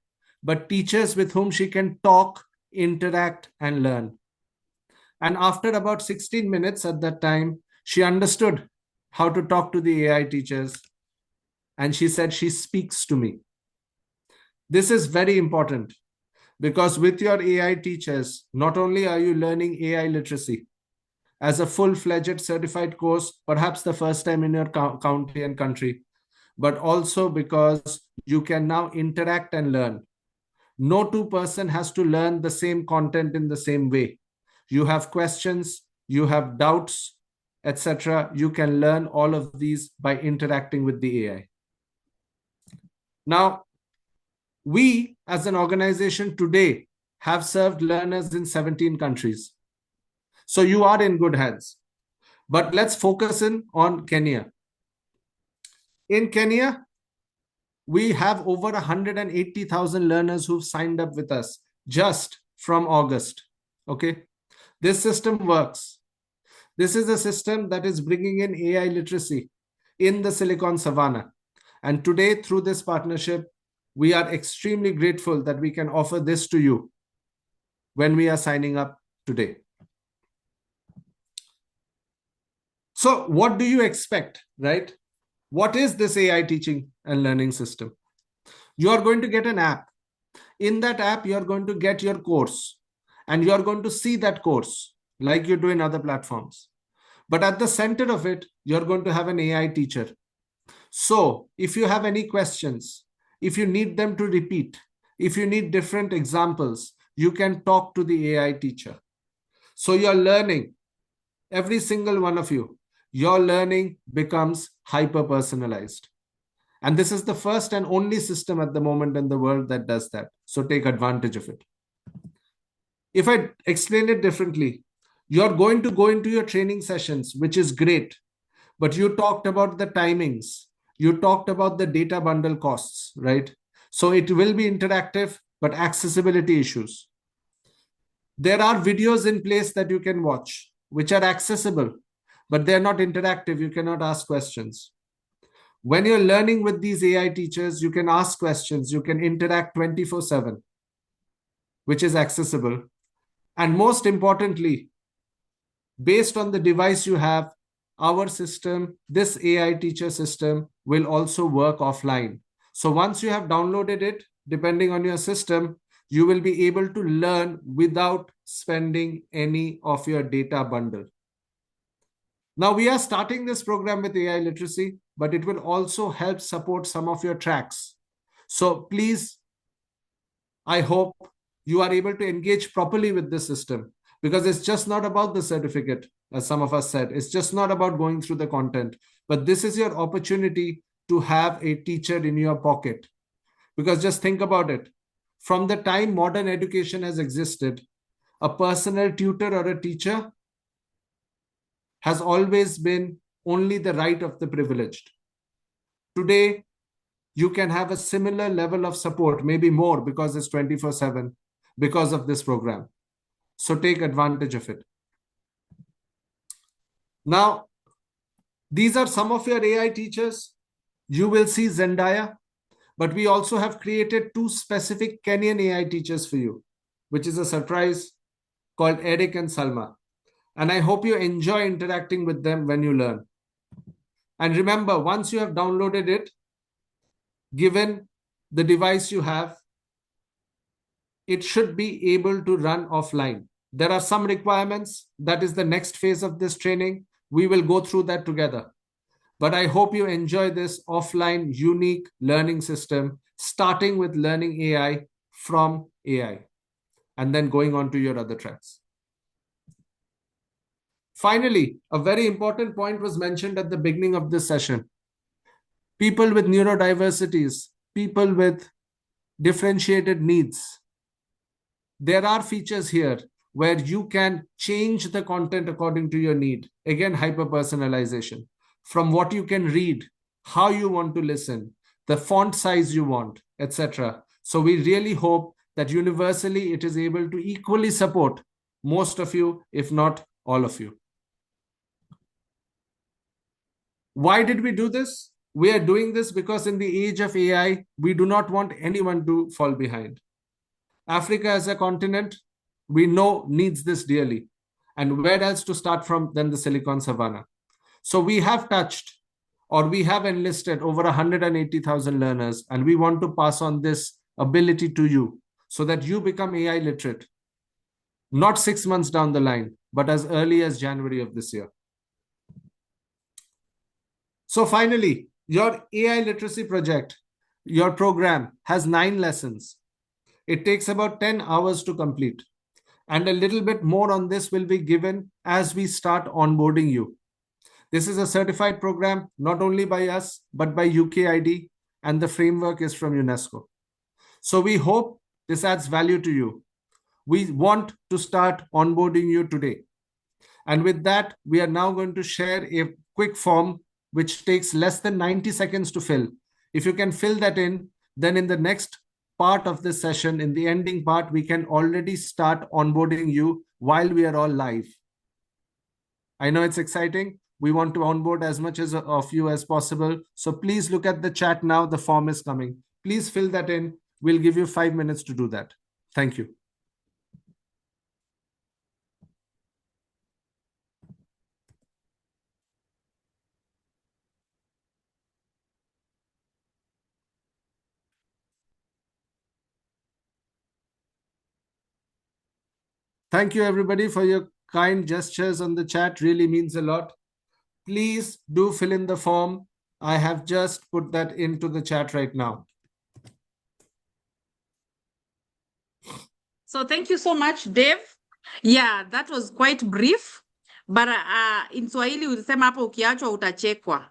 but teachers with whom she can talk, interact, and learn. And after about 16 minutes at that time, she understood how to talk to the AI teachers. And she said, she speaks to me. This is very important, because with your AI teachers, not only are you learning AI literacy as a full-fledged certified course, perhaps the first time in your county and country, but also because you can now interact and learn. No two person has to learn the same content in the same way. You have questions, you have doubts, etc. You can learn all of these by interacting with the AI. Now, we as an organization today have served learners in 17 countries. So you are in good hands. But let's focus in on Kenya. In Kenya, we have over 180,000 learners who've signed up with us just from August. Okay, this system works. This is a system that is bringing in AI literacy in the Silicon Savannah. And today, through this partnership, we are extremely grateful that we can offer this to you when we are signing up today. So what do you expect, right? What is this AI teaching and learning system? You are going to get an app. In that app, you're going to get your course, and you're going to see that course like you do in other platforms. But at the center of it, you're going to have an AI teacher So if you have any questions, if you need them to repeat, if you need different examples, you can talk to the AI teacher. So you're learning, every single one of you, your learning becomes hyper-personalized. And this is the first and only system at the moment in the world that does that. So take advantage of it. If I explain it differently, you're going to go into your training sessions, which is great. But you talked about the timings. You talked about the data bundle costs, right? So it will be interactive, but accessibility issues. There are videos in place that you can watch, which are accessible, but they're not interactive. You cannot ask questions. When you're learning with these AI teachers, you can ask questions. You can interact 24/7, which is accessible. And most importantly, based on the device you have, our system, this AI teacher system, will also work offline. So once you have downloaded it, depending on your system, you will be able to learn without spending any of your data bundle. Now we are starting this program with AI literacy, but it will also help support some of your tracks. So please, I hope you are able to engage properly with this system, because it's just not about the certificate, as some of us said. It's just not about going through the content, but this is your opportunity to have a teacher in your pocket. Because just think about it. From the time modern education has existed, a personal tutor or a teacher has always been only the right of the privileged. Today, you can have a similar level of support, maybe more, because it's 24/7, because of this program. So take advantage of it. Now, these are some of your AI teachers. You will see Zendaya, but we also have created 2 specific Kenyan AI teachers for you, which is a surprise, called Eric and Salma. And I hope you enjoy interacting with them when you learn. And remember, once you have downloaded it, given the device you have, it should be able to run offline. There are some requirements. That is the next phase of this training. We will go through that together. But I hope you enjoy this offline, unique learning system, starting with learning AI from AI, and then going on to your other tracks. Finally, a very important point was mentioned at the beginning of this session. People with neurodiversities, people with differentiated needs. There are features here where you can change the content according to your need. Again, hyper-personalization. From what you can read, how you want to listen, the font size you want, etc. So we really hope that universally it is able to equally support most of you, if not all of you. Why did we do this? We are doing this because in the age of AI, we do not want anyone to fall behind. Africa as a continent, we know, needs this dearly. And where else to start from than the Silicon Savannah? So we have touched, or we have enlisted over 180,000 learners, and we want to pass on this ability to you so that you become AI literate, not 6 months down the line, but as early as January of this year. So finally, your AI literacy project, your program has 9 lessons. It takes about 10 hours to complete. And a little bit more on this will be given as we start onboarding you. This is a certified program, not only by us, but by UKID, and the framework is from UNESCO. So we hope this adds value to you. We want to start onboarding you today. And with that, we are now going to share a quick form which takes less than 90 seconds to fill. If you can fill that in, then in the next part of this session, in the ending part, we can already start onboarding you while we are all live. I know it's exciting. We want to onboard as much of you as possible. So please look at the chat now. The form is coming. Please fill that in. We'll give you 5 minutes to do that. Thank you. Thank you, everybody, for your kind gestures on the chat. Really means a lot. Please do fill in the form. I have just put that into the chat right now. So thank you so much, Dave. Yeah, that was quite brief, but in Swahili ulisema hapo ukiachwa utachekwa.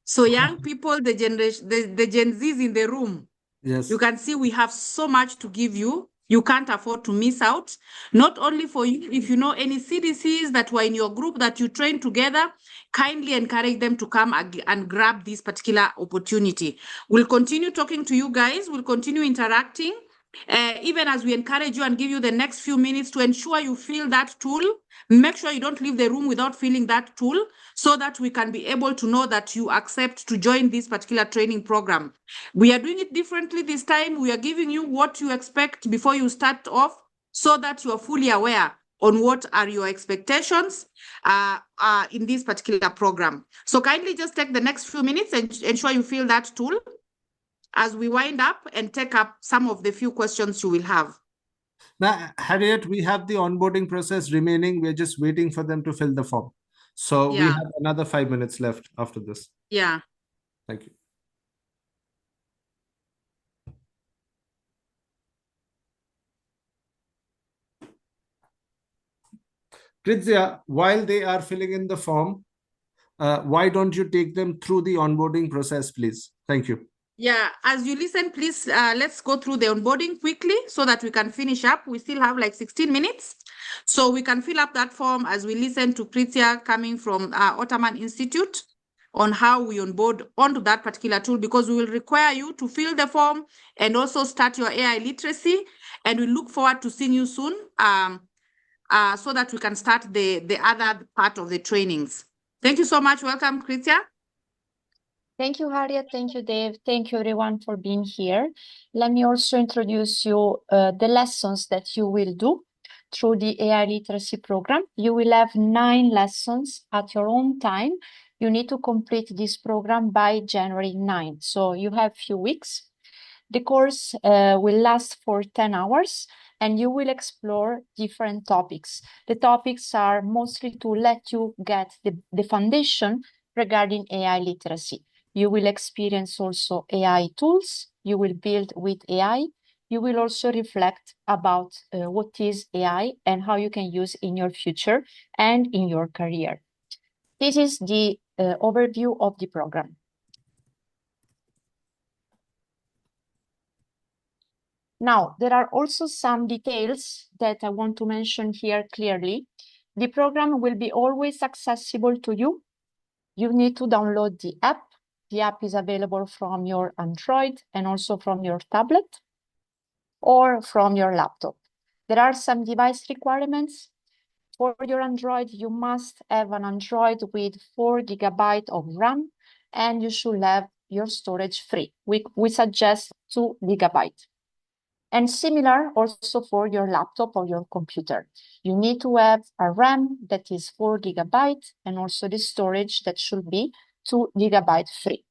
So young people, the generation, the Gen Zs in the room, Yes. you can see we have so much to give you. You can't afford to miss out. Not only for you, if you know any CDCs that were in your group that you trained together, kindly encourage them to come and grab this particular opportunity. We'll continue talking to you guys. We'll continue interacting. Even as we encourage you and give you the next few minutes to ensure you feel that tool, make sure you don't leave the room without feeling that tool so that we can be able to know that you accept to join this particular training program. We are doing it differently this time. We are giving you what you expect before you start off so that you are fully aware on what are your expectations in this particular program. So kindly just take the next few minutes and ensure you feel that tool as we wind up and take up some of the few questions you will have. Now, Harriet, we have the onboarding process remaining. We're just waiting for them to fill the form. So we Yeah. have another 5 minutes left after this. Yeah. Thank you. Kritsia, while they are filling in the form, why don't you take them through the onboarding process, please? Thank you. Yeah, as you listen, please, let's go through the onboarding quickly so that we can finish up. We still have like 16 minutes. So we can fill up that form as we listen to Kritsia coming from Ottoman Institute on how we onboard onto that particular tool, because we will require you to fill the form and also start your AI literacy. And we look forward to seeing you soon so that we can start the other part of the trainings. Thank you so much. Welcome, Kritsia. Thank you, Harriet. Thank you, Dave. Thank you, everyone, for being here. Let me also introduce you the lessons that you will do through the AI literacy program. You will have 9 lessons at your own time. You need to complete this program by January 9. So you have few weeks. The course will last for 10 hours and you will explore different topics. The topics are mostly to let you get the foundation regarding AI literacy. You will experience also AI tools. You will build with AI. You will also reflect about what is AI and how you can use in your future and in your career. This is the overview of the program. Now, there are also some details that I want to mention here clearly. The program will be always accessible to you. You need to download the app. The app is available from your Android and also from your tablet or from your laptop. There are some device requirements. For your Android, you must have an Android with 4 GB of RAM and you should have your storage free. We suggest 2 GB. And similar also for your laptop or your computer. You need to have a RAM that is 4 GB and also the storage that should be 2 GB free.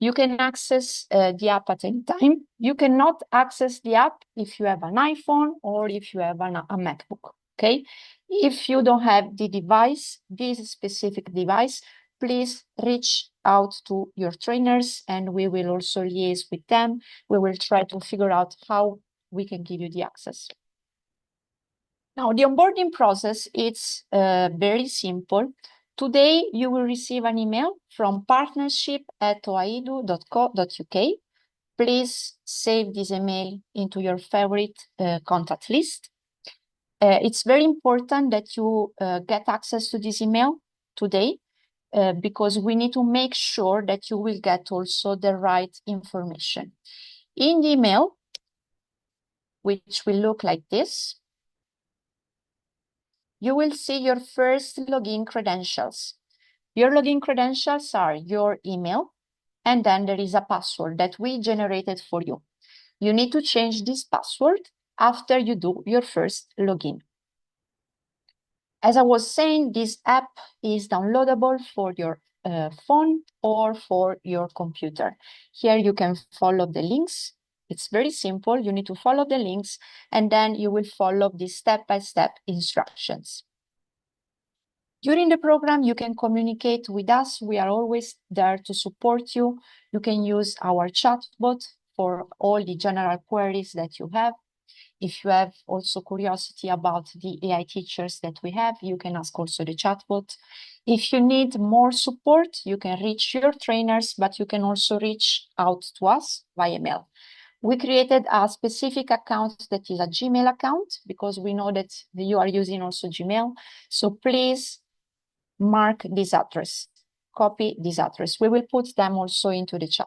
You can access the app at any time. You cannot access the app if you have an iPhone or if you have a MacBook, okay? If you don't have the device, this specific device, please reach out to your trainers and we will also liaise with them. We will try to figure out how we can give you the access. Now, the onboarding process is very simple. Today, you will receive an email from partnership@oaidu.co.uk. Please save this email into your favorite contact list. It's very important that you get access to this email today because we need to make sure that you will get also the right information. In the email, which will look like this, you will see your first login credentials. Your login credentials are your email, and then there is a password that we generated for you. You need to change this password after you do your first login. As I was saying, this app is downloadable for your phone or for your computer. Here you can follow the links. It's very simple. You need to follow the links and then you will follow the step-by-step instructions. During the program, you can communicate with us. We are always there to support you. You can use our chatbot for all the general queries that you have. If you have also curiosity about the AI teachers that we have, you can ask also the chatbot. If you need more support, you can reach your trainers, but you can also reach out to us via mail. We created a specific account that is a Gmail account because we know that you are using also Gmail. So please mark this address, copy this address. We will put them also into the chat.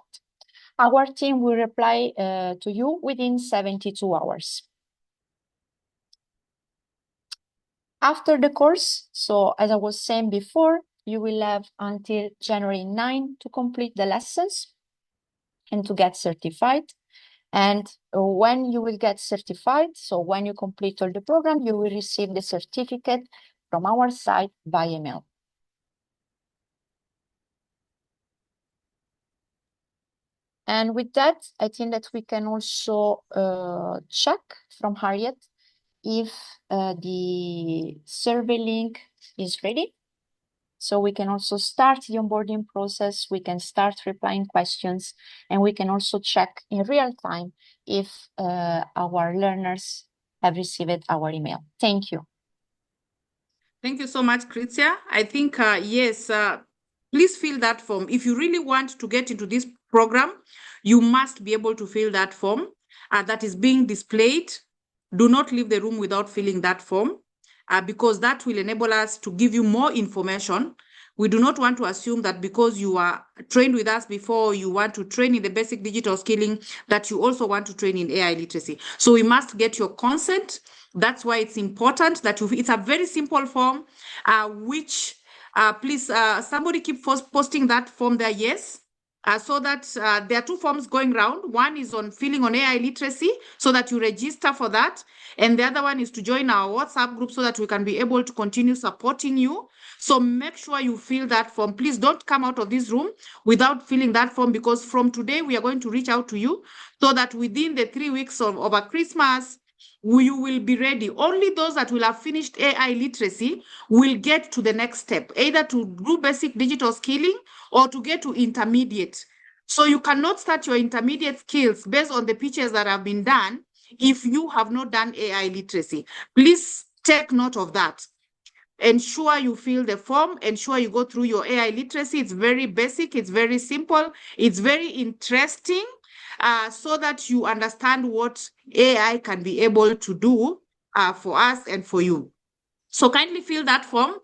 Our team will reply to you within 72 hours. After the course, so as I was saying before, you will have until January 9 to complete the lessons and to get certified. And when you will get certified, so when you complete all the program, you will receive the certificate from our site via email. And with that, I think that we can also check from Harriet if the survey link is ready. So we can also start the onboarding process, we can start replying questions, and we can also check in real time if our learners have received our email. Thank you. Thank you so much, Kritia. I think, yes, please fill that form. If you really want to get into this program, you must be able to fill that form that is being displayed. Do not leave the room without filling that form because that will enable us to give you more information. We do not want to assume that because you are trained with us before, you want to train in the basic digital skilling, that you also want to train in AI literacy. So we must get your consent. That's why it's important that it's a very simple form, which please, somebody keep posting that form there, yes. So that there are two forms going around. One is on filling on AI literacy so that you register for that. And the other one is to join our WhatsApp group so that we can be able to continue supporting you. So make sure you fill that form. Please don't come out of this room without filling that form, because from today we are going to reach out to you so that within the 3 weeks of over Christmas, you will be ready. Only those that will have finished AI literacy will get to the next step, either to do basic digital skilling or to get to intermediate. So you cannot start your intermediate skills based on the pitches that have been done if you have not done AI literacy. Please take note of that. Ensure you fill the form, ensure you go through your AI literacy. It's very basic, it's very simple, it's very interesting, so that you understand what AI can be able to do for us and for you. So kindly fill that form,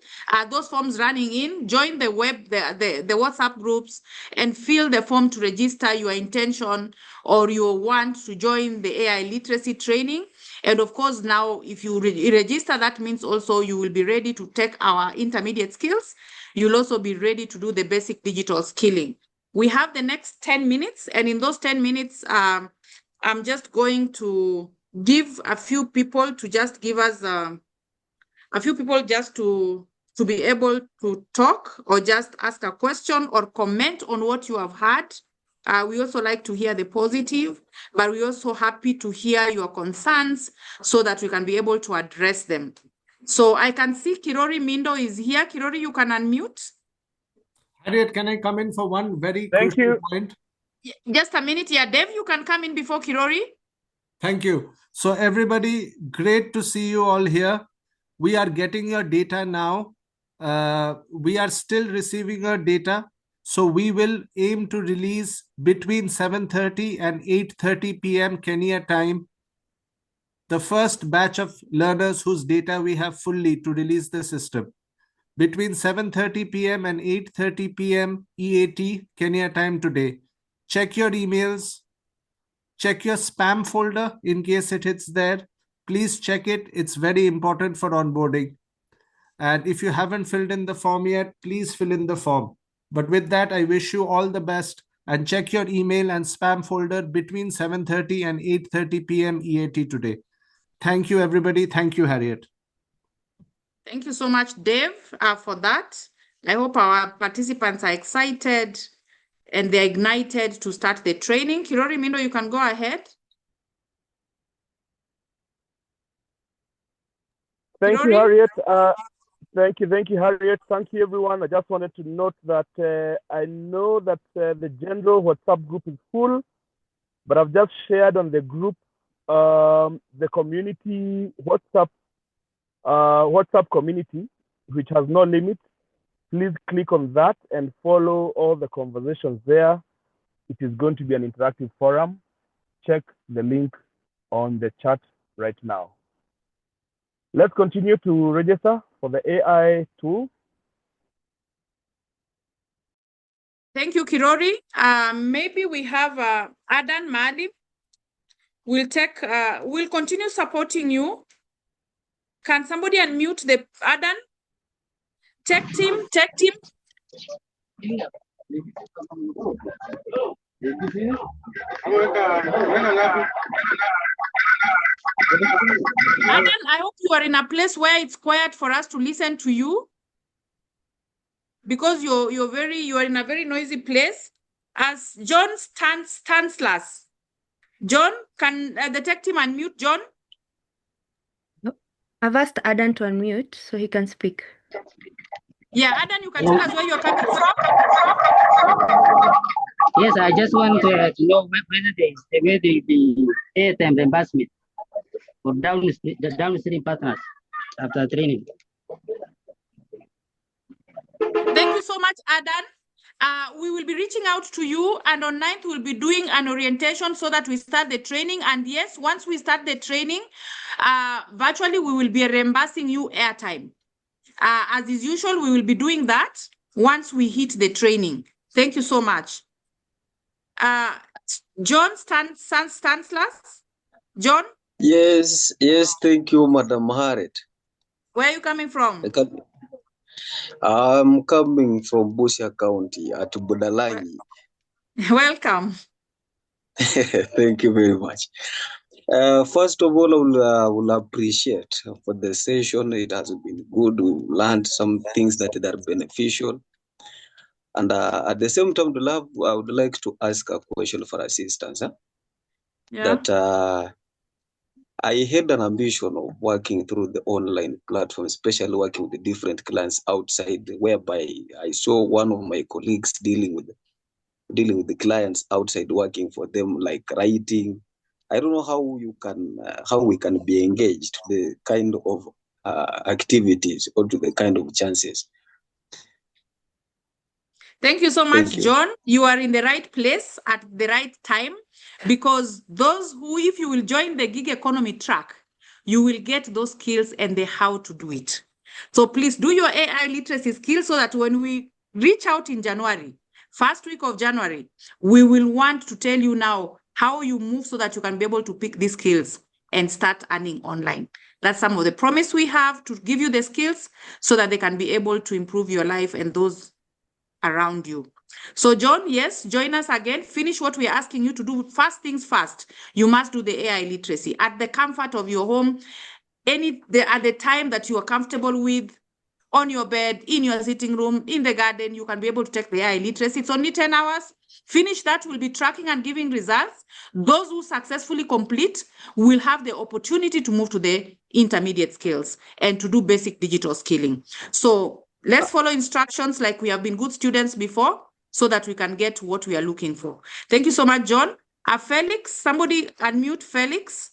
those forms running in, join the the WhatsApp groups and fill the form to register your intention or your want to join the AI literacy training. And of course, now if you register, that means also you will be ready to take our intermediate skills. You'll also be ready to do the basic digital skilling. We have the next 10 minutes, and in those 10 minutes, I'm just going to give a few people to just give us a few people just to be able to talk or just ask a question or comment on what you have heard. We also like to hear the positive, but we're also happy to hear your concerns so that we can be able to address them. So I can see Kirori Mindo is here. Kirori, you can unmute. Harriet, can I come in for one very crucial point? Just a minute here. Dev, you can come in before Kirori. Thank you. So everybody, great to see you all here. We are getting your data now. We are still receiving your data. So we will aim to release between 7:30 and 8:30 p.m. Kenya time the first batch of learners whose data we have fully to release the system. Between 7:30 p.m. and 8:30 p.m. EAT Kenya time today. Check your emails. Check your spam folder in case it hits there. Please check it. It's very important for onboarding. And if you haven't filled in the form yet, please fill in the form. But with that, I wish you all the best, and check your email and spam folder between 7:30 and 8:30 p.m. EAT today. Thank you, everybody. Thank you, Harriet. Thank you so much, Dave, for that. I hope our participants are excited and they're ignited to start the training. Kirori Mindo, you can go ahead. Thank you, Harriet. Thank you, Harriet. Thank you, everyone. I just wanted to note that I know that the general WhatsApp group is full, but I've just shared on the group the community WhatsApp community, which has no limit. Please click on that and follow all the conversations there. It is going to be an interactive forum. Check the link on the chat right now. Let's continue to register for the AI tool. Thank you, Kirori. Maybe we have Adan Mali. We'll continue supporting you. Can somebody unmute the Adan? Tech team. Adan, I hope you are in a place where it's quiet for us to listen to you, because you are in a very noisy place. As John Stanslas. John, can the tech team unmute John? I've asked Adan to unmute so he can speak. Yeah, Adan, you can tell us where you're coming from. Yes, I just want to know whether there is the airtime reimbursement for the downstream partners after training. Thank you so much, Adan. We will be reaching out to you, and on 9th we'll be doing an orientation so that we start the training. And yes, once we start the training, virtually we will be reimbursing you airtime. As is usual, we will be doing that once we hit the training. Thank you so much. John Stanslas? John? Yes, thank you, Madam Harriet. Where are you coming from? I'm coming from Busia County at Budalangi. Welcome. Thank you very much. First of all, I will appreciate for the session. It has been good. We learned some things that are beneficial. And at the same time, I would like to ask a question for assistance. Yeah. That I had an ambition of working through the online platform, especially working with the different clients outside, whereby I saw one of my colleagues dealing with the clients outside, working for them, like writing. I don't know how we can be engaged, the kind of activities or to the kind of chances. Thank you so much, John. You are in the right place at the right time, because those who, if you will join the gig economy track, you will get those skills and the how to do it. So please do your AI literacy skills so that when we reach out in January, first week of January, we will want to tell you now how you move so that you can be able to pick these skills and start earning online. That's some of the promise we have to give you the skills so that they can be able to improve your life and those around you. So John, yes, join us again. Finish what we are asking you to do. First things first, you must do the AI literacy at the comfort of your home, at the time that you are comfortable with, on your bed, in your sitting room, in the garden. You can be able to take the AI literacy. It's only 10 hours. Finish that, we'll be tracking and giving results. Those who successfully complete will have the opportunity to move to the intermediate skills and to do basic digital skilling. So let's follow instructions like we have been good students before so that we can get what we are looking for. Thank you so much, John. Felix, somebody unmute Felix.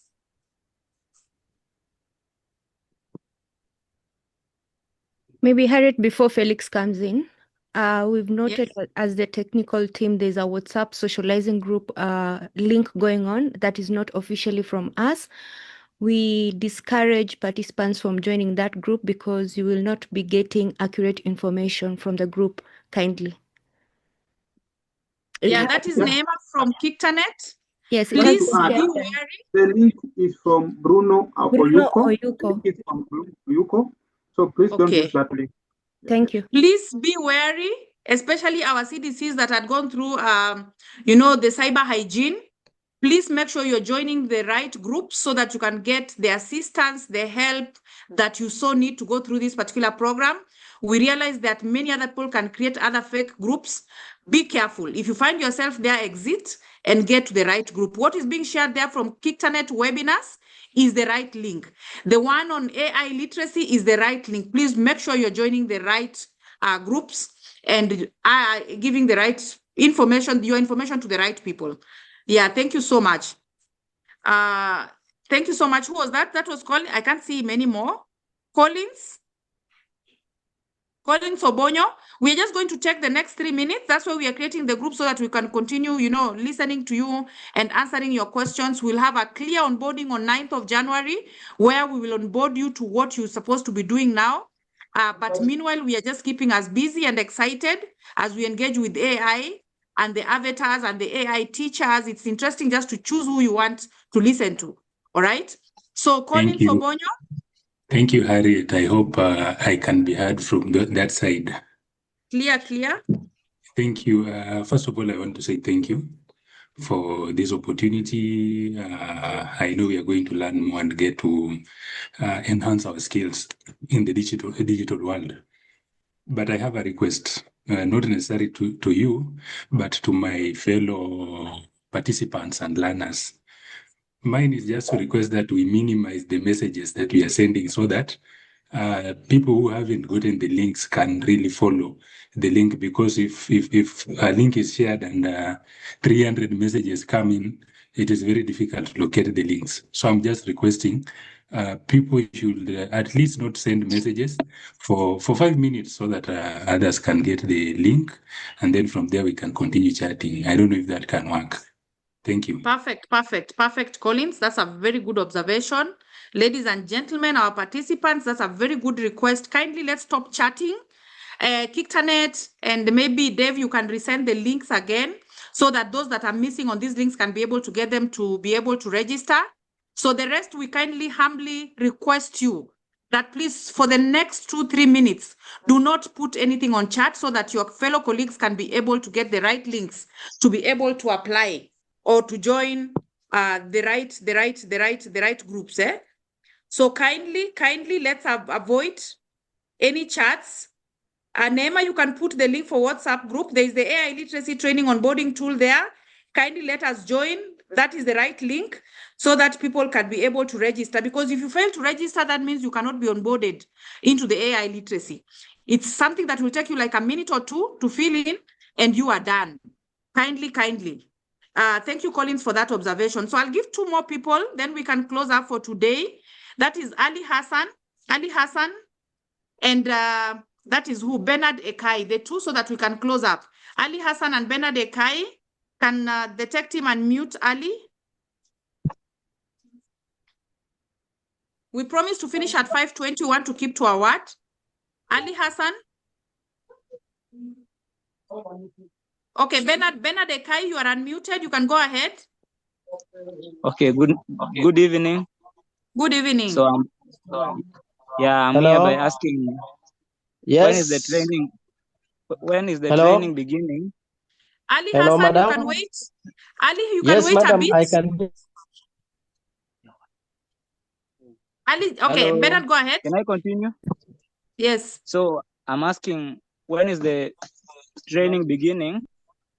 Maybe Harriet, before Felix comes in, we've noted that as the technical team, there's a WhatsApp socializing group link going on that is not officially from us. We discourage participants from joining that group because you will not be getting accurate information from the group. Kindly. That is Neema from KICTANet. Yes, please be wary. The link is from Bruno Oyuko. The link is from Bruno Oyuko. So please don't use that link. Thank you. Please be wary, especially our CDCs that had gone through, the cyber hygiene. Please make sure you're joining the right group so that you can get the assistance, the help that you so need to go through this particular program. we realize that many other people can create other fake groups. Be careful. If you find yourself there, exit and get to the right group. What is being shared there from KICTANet webinars is the right link. The one on AI literacy is the right link. Please make sure you're joining the right groups and giving the right information, your information to the right people. Yeah, thank you so much. Thank you so much. Who was that? That was Colin. I can't see many more. Collins Obonyo. We're just going to take the next 3 minutes. That's why we are creating the group so that we can continue, listening to you and answering your questions. We'll have a clear onboarding on 9th of January, where we will onboard you to what you're supposed to be doing now. But meanwhile, we are just keeping us busy and excited as we engage with AI and the avatars and the AI teachers. It's interesting just to choose who you want to listen to. All right. So Collins Obonyo. Thank you, Harriet. I hope I can be heard from that side. Clear. Thank you. First of all, I want to say thank you for this opportunity. I know we are going to learn more and get to enhance our skills in the digital world. But I have a request, not necessarily to you, but to my fellow participants and learners. Mine is just to request that we minimize the messages that we are sending so that people who haven't gotten the links can really follow the link, because if a link is shared and 300 messages come in, it is very difficult to locate the links. So I'm just requesting people should at least not send messages for 5 minutes so that others can get the link, and then from there we can continue chatting. I don't know if that can work. Thank you. Perfect, Collins. That's a very good observation. Ladies and gentlemen, our participants, that's a very good request. Kindly let's stop chatting. KICTANet, and maybe Dave, you can resend the links again so that those that are missing on these links can be able to get them to be able to register. So the rest, we kindly, humbly request you that please, for the next 2-3 minutes, do not put anything on chat so that your fellow colleagues can be able to get the right links to be able to apply or to join the right groups. So kindly let's avoid any chats. Nema, you can put the link for WhatsApp group. There is the AI literacy training onboarding tool there. Kindly let us join. That is the right link so that people can be able to register. Because if you fail to register, that means you cannot be onboarded into the AI literacy. It's something that will take you like a minute or two to fill in and you are done. Kindly. Thank you, Collins, for that observation. So I'll give 2 more people, then we can close up for today. That is Ali Hassan, and that is who? Bernard Ekai, the 2, so that we can close up. Ali Hassan and Bernard Ekai, can the tech team unmute Ali? We promised to finish at 5:20. We want to keep to our word. Ali Hassan? Okay, Bernard Ekai, you are unmuted. You can go ahead. Okay, good evening. Good evening. So I'm here by asking, yes, when is the training beginning? Ali Hello, Hassan, madam. you can wait. Ali, you yes, can wait madam, a bit. I can. Ali, okay, Hello. Bernard, go ahead. Can I continue? Yes. So I'm asking, when is the training beginning,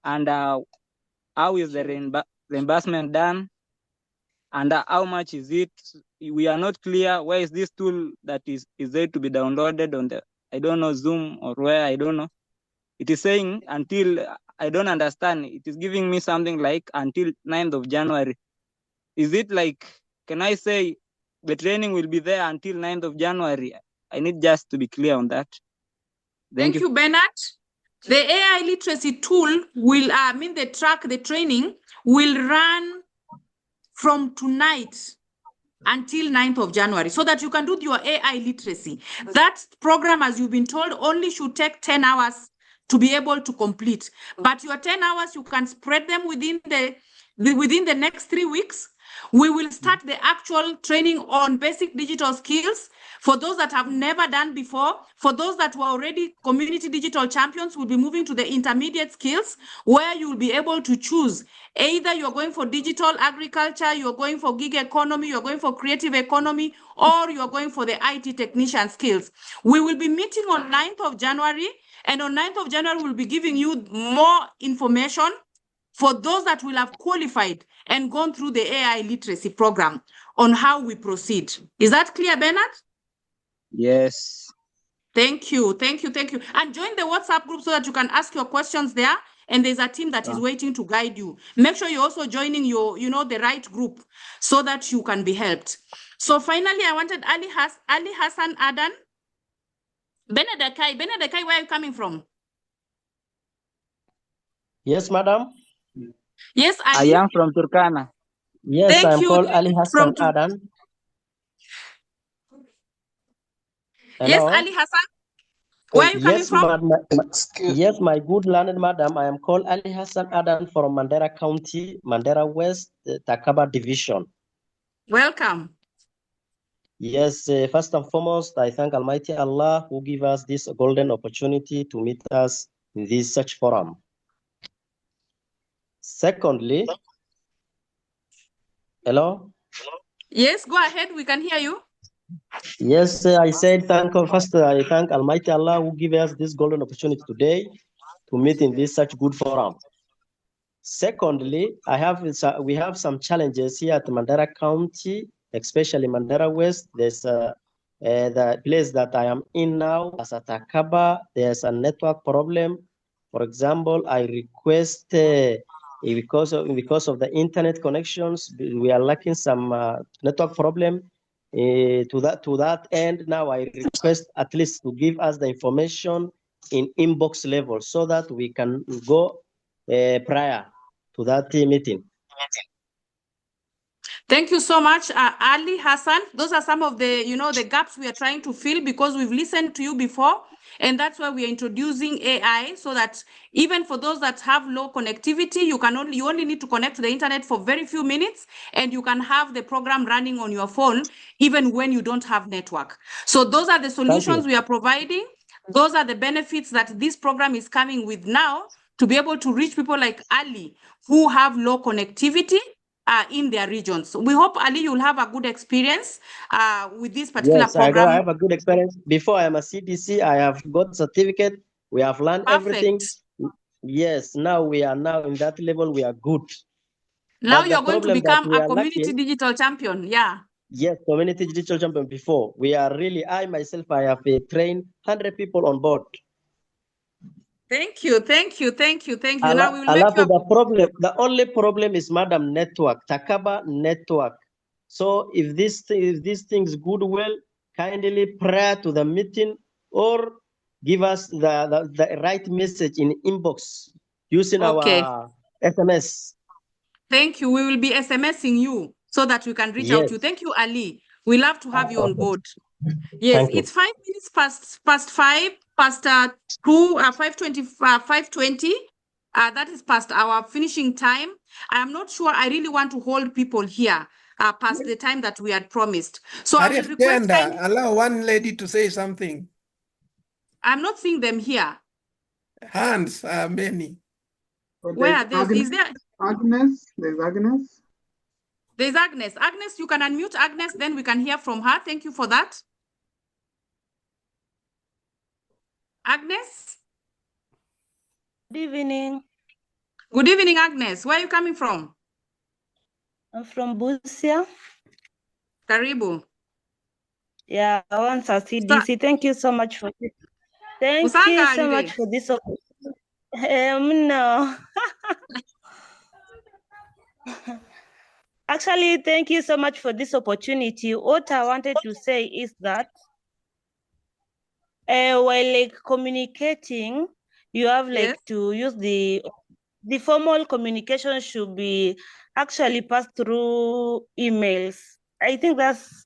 and how is the reimbursement done, and how much is it? We are not clear. Where is this tool that is there to be downloaded on the, I don't know, Zoom or where, I don't know. It is saying until, I don't understand. It is giving me something like until 9th of January. Is it like, can I say the training will be there until 9th of January? I need just to be clear on that. Thank you, Bernard. The AI literacy tool will, the training will run from tonight until 9th of January so that you can do your AI literacy. That program, as you've been told, only should take 10 hours to be able to complete. But your 10 hours, you can spread them within the within the next 3 weeks, we will start the actual training on basic digital skills for those that have never done before. For those that were already community digital champions, we'll be moving to the intermediate skills where you'll be able to choose. Either you're going for digital agriculture, you're going for gig economy, you're going for creative economy, or you're going for the IT technician skills. We will be meeting on 9th of January, and on 9th of January, we'll be giving you more information for those that will have qualified and gone through the AI literacy program on how we proceed. Is that clear, Bernard? Yes. Thank you, thank you, thank you. And join the WhatsApp group so that you can ask your questions there. And there's a team that is waiting to guide you. Make sure you're also joining your, the right group so that you can be helped. So finally, I wanted Ali Hassan Adan. Benedekai, where are you coming from? Yes, madam. Yes, Ali. I am from Turkana. Yes, I'm called Ali Hassan Adan. Hello? Yes, Ali Hassan. Where are you coming from? Yes, my good learned madam. I am called Ali Hassan Adan from Mandera County, Mandera West, Takaba Division. Welcome. Yes, first and foremost, I thank Almighty Allah who give us this golden opportunity to meet us in this such forum. Secondly, hello? Yes, go ahead. We can hear you. Yes, I said first, I thank Almighty Allah who give us this golden opportunity today to meet in this such good forum. Secondly, we have some challenges here at Mandera County, especially Mandera West. There's the place that I am in now, as at Akaba, there's a network problem. For example, I request because of the internet connections, we are lacking some network problem. To that end, now I request at least to give us the information in inbox level so that we can go prior to that meeting. Thank you so much, Ali Hassan. Those are some of the, the gaps we are trying to fill because we've listened to you before. And that's why we are introducing AI so that even for those that have low connectivity, you only need to connect to the internet for very few minutes and you can have the program running on your phone even when you don't have network. So those are the solutions we are providing. Those are the benefits that this program is coming with now to be able to reach people like Ali who have low connectivity in their regions. So we hope, Ali, you'll have a good experience with this particular program. I have a good experience. Before I am a CDC, I have got certificate. We have learned everything. Yes, now we are in that level. We are good. Now you're going to become a community digital champion. Yeah. Yes, community digital champion before. We are really, I myself, I have trained 100 people on board. Thank you. Now we will make you the only problem is Madam network, Takaba network. So if this things good well, kindly prior to the meeting or give us the right message in inbox using our SMS. Thank you. We will be SMSing you so that we can reach out to you. Thank you, Ali. We love to have you on board. Yes, it's 5 minutes past 5, past 5:20. That is past our finishing time. I am not sure. I really want to hold people here past the time that we had promised. So I will request allow one lady to say something. I'm not seeing them here. Hands are many. Where is there? Agnes, there's Agnes. There's Agnes. Agnes, you can unmute Agnes, then we can hear from her. Thank you for that. Agnes? Good evening. Good evening, Agnes. Where are you coming from? I'm from Busia. Karibu. Yeah, I want to CDC. Thank you so much for this. Thank you so much for this. No. Actually, thank you so much for this opportunity. What I wanted to say is that while communicating, you have to use the formal communication should be actually passed through emails. I think that's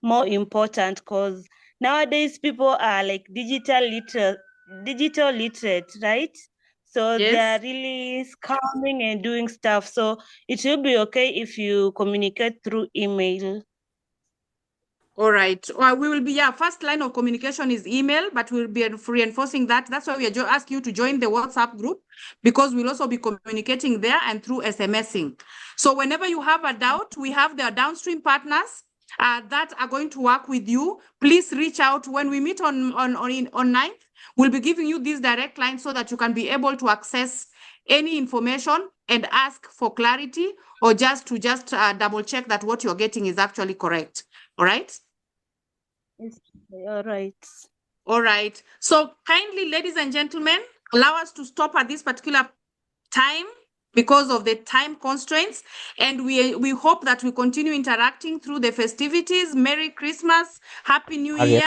more important because nowadays people are digital literate, right? So they Yes. are really scamming and doing stuff. So it will be okay if you communicate through email. All right. We will be, first line of communication is email, but we'll be reinforcing that. That's why we are ask you to join the WhatsApp group, because we'll also be communicating there and through SMSing. So whenever you have a doubt, we have the downstream partners that are going to work with you. Please reach out when we meet on 9th. We'll be giving you this direct line so that you can be able to access any information and ask for clarity, or just to double check that what you're getting is actually correct. All right. Yes. All right. All right. So kindly, ladies and gentlemen, allow us to stop at this particular time because of the time constraints. And we hope that we continue interacting through the festivities. Merry Christmas, Happy New Year.